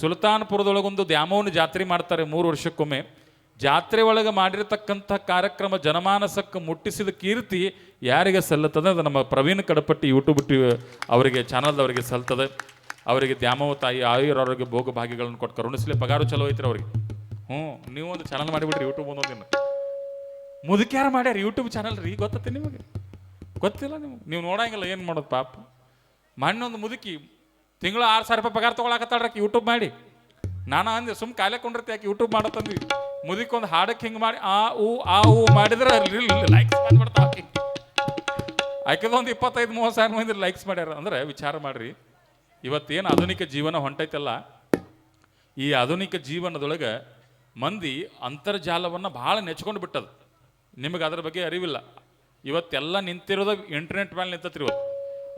ಸುಲ್ತಾನ್ಪುರದೊಳಗೊಂದು ದ್ಯಾಮೋನ ಜಾತ್ರೆ ಮಾಡ್ತಾರೆ 3 ವರ್ಷಕ್ಕೊಮ್ಮೆ. ಜಾತ್ರೆ ಒಳಗೆ ಮಾಡಿರ್ತಕ್ಕಂಥ ಕಾರ್ಯಕ್ರಮ ಜನಮಾನಸಕ್ಕೆ ಮುಟ್ಟಿಸಿದ ಕೀರ್ತಿ ಯಾರಿಗೆ ಸಲ್ಲುತ್ತದೆ? ಅದು ನಮ್ಮ ಪ್ರವೀಣ್ ಕಡಪಟ್ಟಿ ಯೂಟ್ಯೂಬ್ ಅವರಿಗೆ ಚಾನಲ್ದವರಿಗೆ ಸಲ್ತದೆ. ಅವರಿಗೆ ದ್ಯಾಮವ್ವ ತಾಯಿ ಆಯುರಾರೋಗ್ಯ ಭೋಗ ಭಾಗ್ಯಗಳನ್ನು ಕೊಟ್ಟು ಕರುಣಿಸಲಿ. ಪಗಾರು ಚಲೋ ಐತ್ರಿ ಅವ್ರಿಗೆ. ನೀವು ಒಂದು ಚಾನಲ್ ಮಾಡಿಬಿಡ್ರಿ ಯೂಟ್ಯೂಬ್ ಒಂದೊಂದಿನ. ಮುದುಕ್ಯಾರ ಮಾಡ್ಯಾರ ಯೂಟ್ಯೂಬ್ ಚಾನಲ್ ರೀ, ಗೊತ್ತತ್ತೆ ನಿಮಗೆ? ಗೊತ್ತಿಲ್ಲ ನೀವು ನೋಡಂಗಿಲ್ಲ. ಏನು ಮಾಡೋದು ಪಾಪ. ಮಣ್ಣೊಂದು ಮುದುಕಿ ತಿಂಗಳು 6,000 ರೂಪಾಯಿ ಪಗಾರ ತೊಗೊಳಕತ್ತಾಳ್ರಕ್ಕೆ ಯೂಟ್ಯೂಬ್ ಮಾಡಿ. ನಾನು ಅಂದೆ ಸುಮ್ ಕಾಲೇ ಕೊಂಡಿರ್ತಿ ಯಾಕೆ ಯೂಟ್ಯೂಬ್ ಮಾಡತ್ತಂದ್ವಿ. ಮುದುಕಿ ಒಂದು ಹಾಡಕ್ಕೆ ಹಿಂಗೆ ಮಾಡಿ ಆ ಊ ಮಾಡಿದ್ರೆ ಲೈಕ್ಸ್ ಬಂದ್ಬಿಡ್ತಾವ. ಆಕೆದ ಒಂದು 25-30 ಸಾವಿರ ಮಂದಿ ಲೈಕ್ಸ್ ಮಾಡ್ಯಾರ ಅಂದ್ರೆ ವಿಚಾರ ಮಾಡ್ರಿ. ಇವತ್ತೇನು ಆಧುನಿಕ ಜೀವನ ಹೊಂಟೈತಲ್ಲ, ಈ ಆಧುನಿಕ ಜೀವನದೊಳಗೆ ಮಂದಿ ಅಂತರ್ಜಾಲವನ್ನು ಭಾಳ ನೆಚ್ಕೊಂಡು ಬಿಟ್ಟದು. ನಿಮಗೆ ಅದರ ಬಗ್ಗೆ ಅರಿವಿಲ್ಲ. ಇವತ್ತೆಲ್ಲ ನಿಂತಿರೋದು ಇಂಟರ್ನೆಟ್ ಮೇಲೆ ನಿಂತಿರು.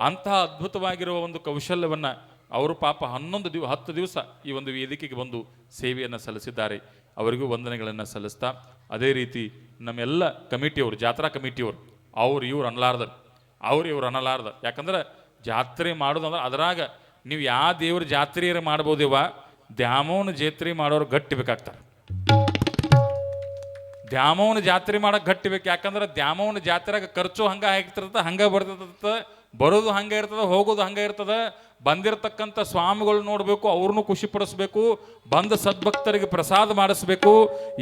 ಅಂತಹ ಅದ್ಭುತವಾಗಿರುವ ಒಂದು ಕೌಶಲ್ಯವನ್ನು ಅವರು ಪಾಪ 10 ದಿವಸ ಈ ಒಂದು ವೇದಿಕೆಗೆ ಬಂದು ಸೇವೆಯನ್ನು ಸಲ್ಲಿಸಿದ್ದಾರೆ. ಅವರಿಗೂ ವಂದನೆಗಳನ್ನು ಸಲ್ಲಿಸ್ತಾ, ಅದೇ ರೀತಿ ನಮ್ಮೆಲ್ಲ ಕಮಿಟಿಯವರು, ಜಾತ್ರಾ ಕಮಿಟಿಯವರು, ಇವ್ರು ಅನ್ನಲಾರ್ದ. ಯಾಕಂದ್ರೆ ಜಾತ್ರೆ ಮಾಡೋದಂದ್ರೆ ಅದ್ರಾಗ ನೀವು ಯಾವ ದೇವ್ರ ಜಾತ್ರೆಯರ ಮಾಡ್ಬೋದೇವ, ದ್ಯಾಮೋನ ಜಾತ್ರೆ ಮಾಡೋರು ಗಟ್ಟಿ ಬೇಕಾಗ್ತಾರೆ. ದ್ಯಾಮೋನ ಜಾತ್ರೆ ಮಾಡಕ್ಕೆ ಗಟ್ಟಿ ಬೇಕು. ಯಾಕಂದ್ರೆ ದ್ಯಾಮೋನ ಜಾತ್ರೆಗೆ ಖರ್ಚು ಹಂಗೆ ಆಗಿರ್ತದ, ಹಂಗೆ ಬರ್ತದ, ಬರೋದು ಹಂಗೆ ಇರ್ತದ, ಹೋಗೋದು ಹಂಗೆ ಇರ್ತದ. ಬಂದಿರತಕ್ಕಂಥ ಸ್ವಾಮಿಗಳು ನೋಡಬೇಕು, ಅವ್ರನ್ನೂ ಖುಷಿ ಪಡಿಸ್ಬೇಕು, ಬಂದ ಸದ್ಭಕ್ತರಿಗೆ ಪ್ರಸಾದ ಮಾಡಿಸ್ಬೇಕು,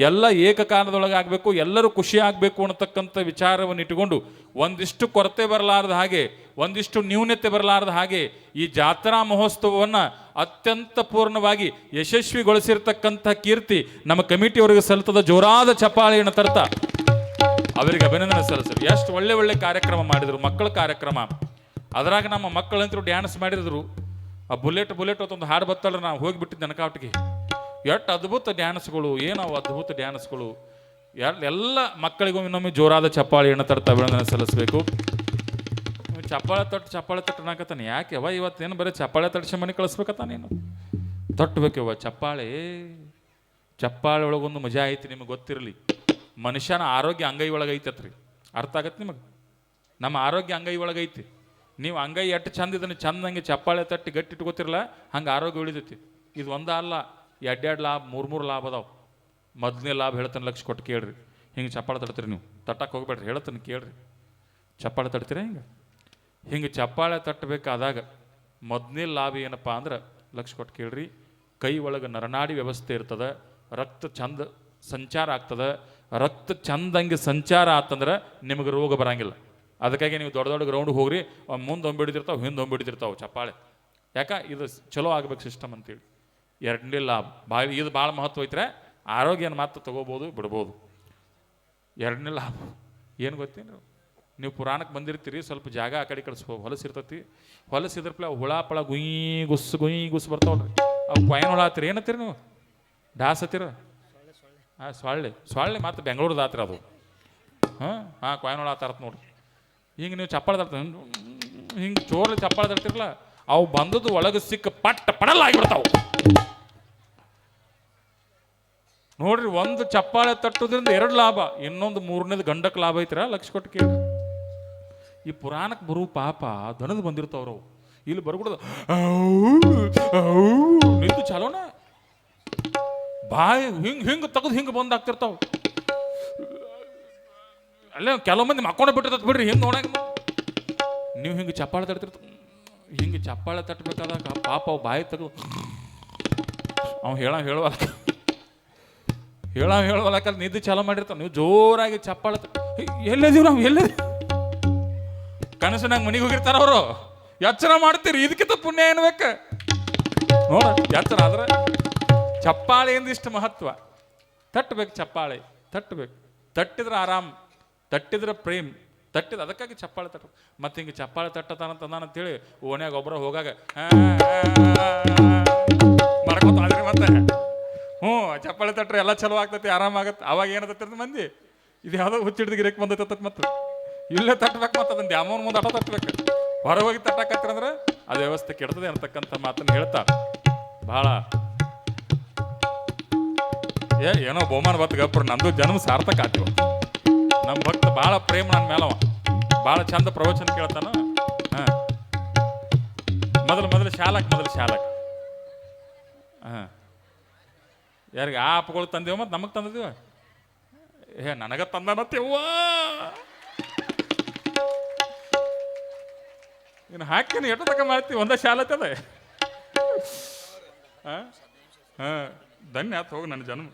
ಎಲ್ಲ ಏಕಕಾಲದೊಳಗೆ ಆಗಬೇಕು, ಎಲ್ಲರೂ ಖುಷಿ ಆಗಬೇಕು ಅನ್ನತಕ್ಕಂಥ ವಿಚಾರವನ್ನು ಇಟ್ಟುಕೊಂಡು ಒಂದಿಷ್ಟು ಕೊರತೆ ಬರಲಾರ್ದ ಹಾಗೆ, ಒಂದಿಷ್ಟು ನ್ಯೂನತೆ ಬರಲಾರ್ದ ಹಾಗೆ ಈ ಜಾತ್ರಾ ಮಹೋತ್ಸವವನ್ನು ಅತ್ಯಂತ ಪೂರ್ಣವಾಗಿ ಯಶಸ್ವಿಗೊಳಿಸಿರ್ತಕ್ಕಂಥ ಕೀರ್ತಿ ನಮ್ಮ ಕಮಿಟಿಯವರಿಗೆ ಸಲ್ತದ. ಜೋರಾದ ಚಪ್ಪಾಳೆಯನ್ನು ತರ್ತಾ ಅವರಿಗೆ ಅಭಿನಂದನೆ ಸಲ್ಲಿಸರು. ಎಷ್ಟು ಒಳ್ಳೆ ಕಾರ್ಯಕ್ರಮ ಮಾಡಿದರು, ಮಕ್ಕಳ ಕಾರ್ಯಕ್ರಮ. ಅದ್ರಾಗ ನಮ್ಮ ಮಕ್ಕಳಂತರೂ ಡ್ಯಾನ್ಸ್ ಮಾಡಿದ್ರು. ಆ ಬುಲೆಟ್ ಒಂದು ಹಾಡು ಬತ್ತಳ್ರೆ ನಾವು ಹೋಗಿಬಿಟ್ಟಿದ್ದೆ ನನಕಾಟಿಗೆ. ಎಷ್ಟು ಅದ್ಭುತ ಡ್ಯಾನ್ಸ್ಗಳು, ಏನವು ಅದ್ಭುತ ಡ್ಯಾನ್ಸ್ಗಳು. ಎಲ್ಲ ಮಕ್ಕಳಿಗೂ ಇನ್ನೊಮ್ಮೆ ಜೋರಾದ ಚಪ್ಪಾಳೆಯನ್ನು ತರ್ತಾ ಅಭಿನಂದನೆ ಸಲ್ಲಿಸಬೇಕು. ಚಪ್ಪಾಳೆ ತಟ್ಟು ಅನ್ನಕತ್ತಾನೆ. ಯಾಕೆ ಅವ ಇವತ್ತೇನು ಬರೀ ಚಪ್ಪಾಳೆ ತಟ್ಟಿಸಿ ಮನೆ ಕಳಿಸ್ಬೇಕತ್ತ? ನೀನು ತಟ್ಟಬೇಕವ್ವ ಚಪ್ಪಾಳೆ ಒಳಗೊಂದು ಮಜಾ ಐತಿ. ನಿಮಗೆ ಗೊತ್ತಿರಲಿ, ಮನುಷ್ಯನ ಆರೋಗ್ಯ ಅಂಗೈ ಒಳಗೈತತ್ರಿ. ಅರ್ಥ ಆಗತ್ತೆ ನಿಮಗೆ? ನಮ್ಮ ಆರೋಗ್ಯ ಅಂಗೈ ಒಳಗೈತಿ. ನೀವು ಅಂಗೈ ಎಷ್ಟು ಚಂದ ಇದನ್ನು ಚಂದಂಗೆ ಚಪ್ಪಾಳೆ ತಟ್ಟಿ ಗಟ್ಟಿ ಇಟ್ಕೋತಿರಲ್ಲ, ಹಂಗೆ ಆರೋಗ್ಯ ಉಳಿದೈತಿ. ಇದು ಒಂದೇ ಅಲ್ಲ, 2 ಲಾಭ 3 ಲಾಭ ಅದಾವೆ. ಮೊದಲನೇ ಲಾಭ ಹೇಳ್ತಾನೆ, ಲಕ್ಷ ಕೊಟ್ಟು ಕೇಳ್ರಿ. ಹಿಂಗೆ ಚಪ್ಪಾಳೆ ತಡ್ತೀರಿ ನೀವು, ತಟ್ಟಕ್ಕೆ ಹೋಗ್ಬೇಡ್ರಿ, ಹೇಳ್ತಾನೆ ಕೇಳ್ರಿ. ಚಪ್ಪಾಳೆ ತಡ್ತೀರ ಹಿಂಗೆ ಚಪ್ಪಾಳೆ ತಟ್ಟಬೇಕಾದಾಗ ಮೊದಲನೇ ಲಾಭ ಏನಪ್ಪ ಅಂದ್ರೆ ಲಕ್ಷ ಕೊಟ್ಟು ಕೇಳ್ರಿ. ಕೈ ಒಳಗೆ ನರನಾಡಿ ವ್ಯವಸ್ಥೆ ಇರ್ತದೆ, ರಕ್ತ ಚಂದ ಸಂಚಾರ ಆಗ್ತದೆ. ರಕ್ತ ಚಂದಂಗೆ ಸಂಚಾರ ಆತಂದ್ರೆ ನಿಮಗೆ ರೋಗ ಬರಂಗಿಲ್ಲ. ಅದಕ್ಕಾಗಿ ನೀವು ದೊಡ್ಡ ಗ್ರೌಂಡ್ ಹೋಗ್ರಿ, ಮುಂದೆ ಹೊಂಬಿಡಿದಿರ್ತಾವೆ, ಹಿಂದೆ ಹೊಂಬಿಡಿದಿರ್ತಾವೆ ಚಪ್ಪಾಳೆ. ಯಾಕೆ ಇದು ಚಲೋ ಆಗ್ಬೇಕು ಸಿಸ್ಟಮ್ ಅಂತೇಳಿ. 2ನೇ ಲಾಭ ಇದು ಭಾಳ ಮಹತ್ವ ಐತ್ರೆ. ಆರೋಗ್ಯನ ಮಾತ್ರ ತಗೋಬೋದು, ಬಿಡ್ಬೋದು. 2ನೇ ಲಾಭ ಏನು ಗೊತ್ತೇನು? ನೀವು ಪುರಾಣಕ್ಕೆ ಬಂದಿರ್ತೀರಿ, ಸ್ವಲ್ಪ ಜಾಗ ಆ ಕಡೆ ಹೊಲಸಿರ್ತತಿ. ಹೊಲಸಿದ್ರಪ್ಲೆ ಅವು ಹುಳ ಪಳ ಗುಯ್ ಗುಸ್ ಬರ್ತಾವಲ್ರಿ. ಅವು ಕೊಯ್ನ ಹುಳ ಹತ್ತೀರಿ. ಏನತ್ತೀರಿ ನೀವು? ಡಾಸ್ ಹತ್ತೀರ? ಸೊಳ್ಳೆ ಮಾತ್ರ ಬೆಂಗಳೂರದಾತ್ರಿ ಅದು. ಕೊಯ್ನ ಹುಳ ಹತ್ತಾರತ್ ನೋಡ್ರಿ. ಹಿಂಗೆ ನೀವು ಚಪ್ಪಾಳೆ ತರ್ತೀವಿ, ಹಿಂಗೆ ಚೋರ್ಲಿ ಚಪ್ಪಾಳೆ ತರ್ತಿರಲ್ಲ, ಅವು ಬಂದದ್ದು ಒಳಗೆ ಸಿಕ್ಕ ಪಡಲ್ಲ ಆಗಿಬಿಡ್ತಾವು ನೋಡ್ರಿ. ಒಂದು ಚಪ್ಪಾಳೆ ತಟ್ಟೋದ್ರಿಂದ 2 ಲಾಭ, ಇನ್ನೊಂದು 3ನೇದು ಗಂಡಕ್ಕೆ ಲಾಭ ಐತ್ರ. ಲಕ್ಷ ಕೊಟ್ಟು ಕೇಳಿ. ಈ ಪುರಾಣಕ್ಕೆ ಬರುವ ಪಾಪ ದನದ ಬಂದಿರ್ತಾವ್ರವು. ಇಲ್ಲಿ ಬರ್ಬಿಡೋದು ನಿಂತು ಚಾಲೋನ ಬಾಯಿ ಹಿಂಗೆ ತೆಗೆದು ಹಿಂಗೆ ಬಂದು ಆಗ್ತಿರ್ತಾವ. ಅಲ್ಲೇ ಕೆಲವು ಮಂದಿ ಮಕ್ಕೊಂಡು ಬಿಟ್ಟಿರ್ತದೆ ಬಿಡ್ರಿ. ಹಿಂಗೆ ನೋಡಂಗ ನೀವು ಹಿಂಗೆ ಚಪ್ಪಾಳೆ ತಟ್ತಿರ್ತ, ಹಿಂಗೆ ಚಪ್ಪಾಳೆ ತಟ್ಟಬೇಕಾದಾಗ ಪಾಪ ಅವು ಬಾಯಿ ತೆಗೆದು ಅವ್ ಹೇಳುವಲ್ಲಕಲ್ಲಿ ನಿದ್ದೆ ಚಾಲೋ ಮಾಡಿರ್ತಾವ. ನೀವು ಜೋರಾಗಿ ಚಪ್ಪಾಳೆ ಎಲ್ಲದೀವಿ ನಾವು ಕನಸಿನಾಗ ಮನೆಗೆ ಹೋಗಿರ್ತಾರ ಅವರು. ಎಚ್ಚರ ಮಾಡ್ತೀರಿ, ಇದಕ್ಕಿಂತ ಪುಣ್ಯ ಏನ್ಬೇಕು ನೋಡ. ಎಚ್ಚರ ಆದ್ರೆ ಚಪ್ಪಾಳೆಯಿಂದ ಇಷ್ಟು ಮಹತ್ವ. ತಟ್ಟಬೇಕು, ಚಪ್ಪಾಳೆ ತಟ್ಟಬೇಕು. ತಟ್ಟಿದ್ರೆ ಆರಾಮ್, ತಟ್ಟಿದ್ರೆ ಪ್ರೇಮ್, ಅದಕ್ಕಾಗಿ ಚಪ್ಪಾಳೆ ತಟ್ಟ. ಮತ್ತೆ ಹಿಂಗೆ ಚಪ್ಪಾಳೆ ತಟ್ಟತಾನಂತಂದೇಳಿ ಓಣ್ಯಾಗ ಒಬ್ಬರ ಹೋಗಾಗ ಮಾಡ್ಕೊತ ಆದ್ರಿ. ಮತ್ತೆ ಚಪ್ಪಾಳೆ ತಟ್ರೆ ಎಲ್ಲ ಚಲೋ ಆಗ್ತೈತಿ, ಆರಾಮಾಗತ್ತೆ. ಅವಾಗ ಏನತ್ತೈತಿ ಮಂದಿ, ಇದು ಯಾವುದೋ ಹುಚ್ಚಿಡ್ದು ಗಿರಕ್ಕೆ ಬಂದೈತತ್. ಮತ್ತೆ ಇಲ್ಲೇ ತಟ್ಟಬೇಕು, ಮತ್ತೆ ಅದನ್ನ ದ್ಯಾಮೋನ್ ಮುಂದೆ ಆಟ ತಟ್ಟಬೇಕು. ಹೊರಗೆ ಹೋಗಿ ತಟ್ಟಕತ್ತಿರಂದ್ರೆ ಅದು ವ್ಯವಸ್ಥೆ ಕೆಡ್ತದೆ ಅಂತಕ್ಕಂಥ ಮಾತನ್ನು ಹೇಳ್ತಾ ಭಾಳ ಏನೋ ಬಹುಮಾನ ಬತ್ತು ಗಪ್ರ. ನಂದು ಜನ್ಮ ಸಾರ್ಥಕ ಆತಿವ. ನಮ್ಮ ಭಕ್ತ ಭಾಳ ಪ್ರೇಮ ನನ್ನ ಮೇಲವ, ಭಾಳ ಚಂದ ಪ್ರವಚನ ಕೇಳ್ತಾನ. ಮೊದಲು ಶಾಲಕ್ ಯಾರಿಗೆ ಆ ಆಪ್ಗಳು ತಂದೇವ, ಮತ್ತು ನಮಗೆ ತಂದಿದ್ದೀವ. ನನಗ ತಂದನತ್ತೇವ್ವ, ಇನ್ನು ಹಾಕೇನು ಎಟ್ಟು ತಕ ಮಾಡ್ತೀವಿ. ಒಂದೇ ಶಾಲೆ ಅದ. ಧನ್ಯ ಆಯ್ತು, ಹೋಗಿ ನನ್ನ ಜನ್ಮ.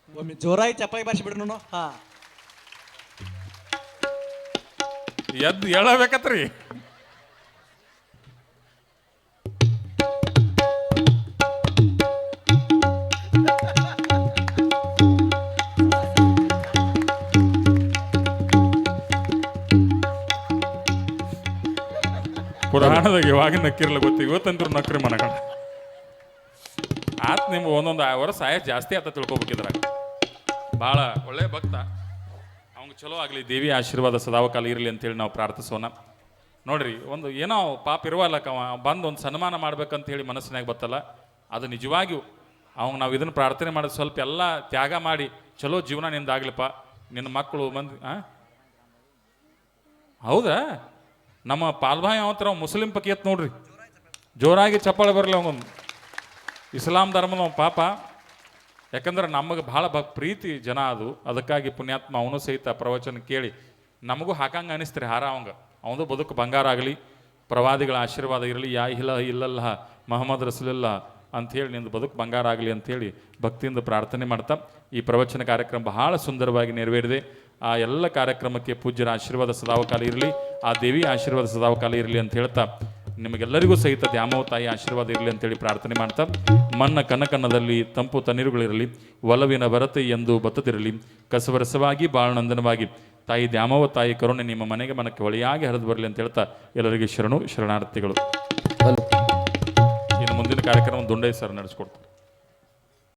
ಒಮ್ಮೆ ಜೋರಾಗಿ ಚಪ್ಪಾಯಿ ಬಾರಿಸಿ ಬಿಡ್ನು. ಎದ್ದು ಹೇಳಬೇಕತ್ರಿ. ಪುರಾಣದಾಗ ಇವಾಗ ನಕ್ಕಿರಲ್ಲ ಗೊತ್ತು, ಇವತ್ತಂತೂ ನಕ್ರಿ ಮನಗಂಡ ಆತ್. ನಿಮ್ಗೆ ಒಂದೊಂದು ವರ್ಷ ಆಯಸ್ ಜಾಸ್ತಿ ಆತ ತಿಳ್ಕೊಬೇಕಿದ್ರಾಗ. ಭಾಳ ಒಳ್ಳೆ ಭಕ್ತ, ಅವ್ನಿಗೆ ಚಲೋ ಆಗಲಿ, ದೇವಿ ಆಶೀರ್ವಾದ ಸದಾವಕಾಲ ಇರಲಿ ಅಂತೇಳಿ ನಾವು ಪ್ರಾರ್ಥಿಸೋಣ. ನೋಡ್ರಿ, ಒಂದು ಏನೋ ಪಾಪ ಇರುವಲ್ಲಕ್ಕ ಬಂದು ಒಂದು ಸನ್ಮಾನ ಮಾಡ್ಬೇಕಂತ ಹೇಳಿ ಮನಸ್ಸಿನಾಗ ಬರ್ತಲ್ಲ, ಅದು ನಿಜವಾಗಿಯೂ ಅವಾಗ ನಾವು ಇದನ್ನು ಪ್ರಾರ್ಥನೆ ಮಾಡೋದು ಸ್ವಲ್ಪ ಎಲ್ಲ ತ್ಯಾಗ ಮಾಡಿ ಚಲೋ ಜೀವನ ನಿಂದಾಗ್ಲಿಪ್ಪ, ನಿನ್ನ ಮಕ್ಕಳು ಮಂದಿ. ಹೌದಾ? ನಮ್ಮ ಪಾಲ್ಭಾಯಿ ಅವಂತರ ಮುಸ್ಲಿಂ ಪಕೀಯತ್ ನೋಡ್ರಿ, ಜೋರಾಗಿ ಚಪ್ಪಾಳೆ ಬರಲಿ ಅವನು. ಇಸ್ಲಾಂ ಧರ್ಮದ ಪಾಪ, ಯಾಕಂದ್ರೆ ನಮಗೆ ಭಾಳ ಪ್ರೀತಿ ಜನ ಅದು, ಅದಕ್ಕಾಗಿ ಪುಣ್ಯಾತ್ಮ ಅವನು ಸಹಿತ ಪ್ರವಚನ ಕೇಳಿ ನಮಗೂ ಹಾಕಂಗೆ ಅನಿಸ್ತಾರೆ ಹಾರ ಅವಂಗ. ಅವನು ಬದುಕು ಬಂಗಾರ ಆಗಲಿ, ಪ್ರವಾದಿಗಳ ಆಶೀರ್ವಾದ ಇರಲಿ, ಯಾ ಇಲ್ಲಲ್ಲ ಮೊಹಮ್ಮದ್ ರಸೂಲುಲ್ಲ ಅಂಥೇಳಿ ನಿಂದು ಬದುಕು ಬಂಗಾರ ಆಗಲಿ ಅಂಥೇಳಿ ಭಕ್ತಿಯಿಂದ ಪ್ರಾರ್ಥನೆ ಮಾಡ್ತಾ ಈ ಪ್ರವಚನ ಕಾರ್ಯಕ್ರಮ ಬಹಳ ಸುಂದರವಾಗಿ ನೆರವೇರಿದೆ. ಆ ಎಲ್ಲ ಕಾರ್ಯಕ್ರಮಕ್ಕೆ ಪೂಜ್ಯರ ಆಶೀರ್ವಾದ ಸದಾವಕಾಲ ಇರಲಿ, ಆ ದೇವಿ ಆಶೀರ್ವಾದ ಸದಾವಕಾಲ ಇರಲಿ ಅಂತ ಹೇಳ್ತಾ, ನಿಮಗೆಲ್ಲರಿಗೂ ಸಹಿತ ದ್ಯಾಮವ ತಾಯಿ ಆಶೀರ್ವಾದ ಇರಲಿ ಅಂತೇಳಿ ಪ್ರಾರ್ಥನೆ ಮಾಡ್ತಾ, ಮಣ್ಣ ಕನಕನ್ನದಲ್ಲಿ ತಂಪು ತಣ್ಣೀರುಗಳಿರಲಿ, ಒಲವಿನ ಭರತೆ ಎಂದು ಬತ್ತದಿರಲಿ, ಕಸವರಸವಾಗಿ ಬಾಳನಂದನವಾಗಿ ತಾಯಿ ದ್ಯಾಮವ ತಾಯಿ ಕರುಣೆ ನಿಮ್ಮ ಮನೆಗೆ ಮನಕ್ಕೆ ಹೊಳೆಯಾಗಿ ಹರಿದು ಬರಲಿ ಅಂತ ಹೇಳ್ತಾ ಎಲ್ಲರಿಗೆ ಶರಣಾರ್ಥಿಗಳು. ಇನ್ನು ಮುಂದಿನ ಕಾರ್ಯಕ್ರಮ ದುಂಡೈ ಸರ್ ನಡೆಸ್ಕೊಡ್ತಾರೆ.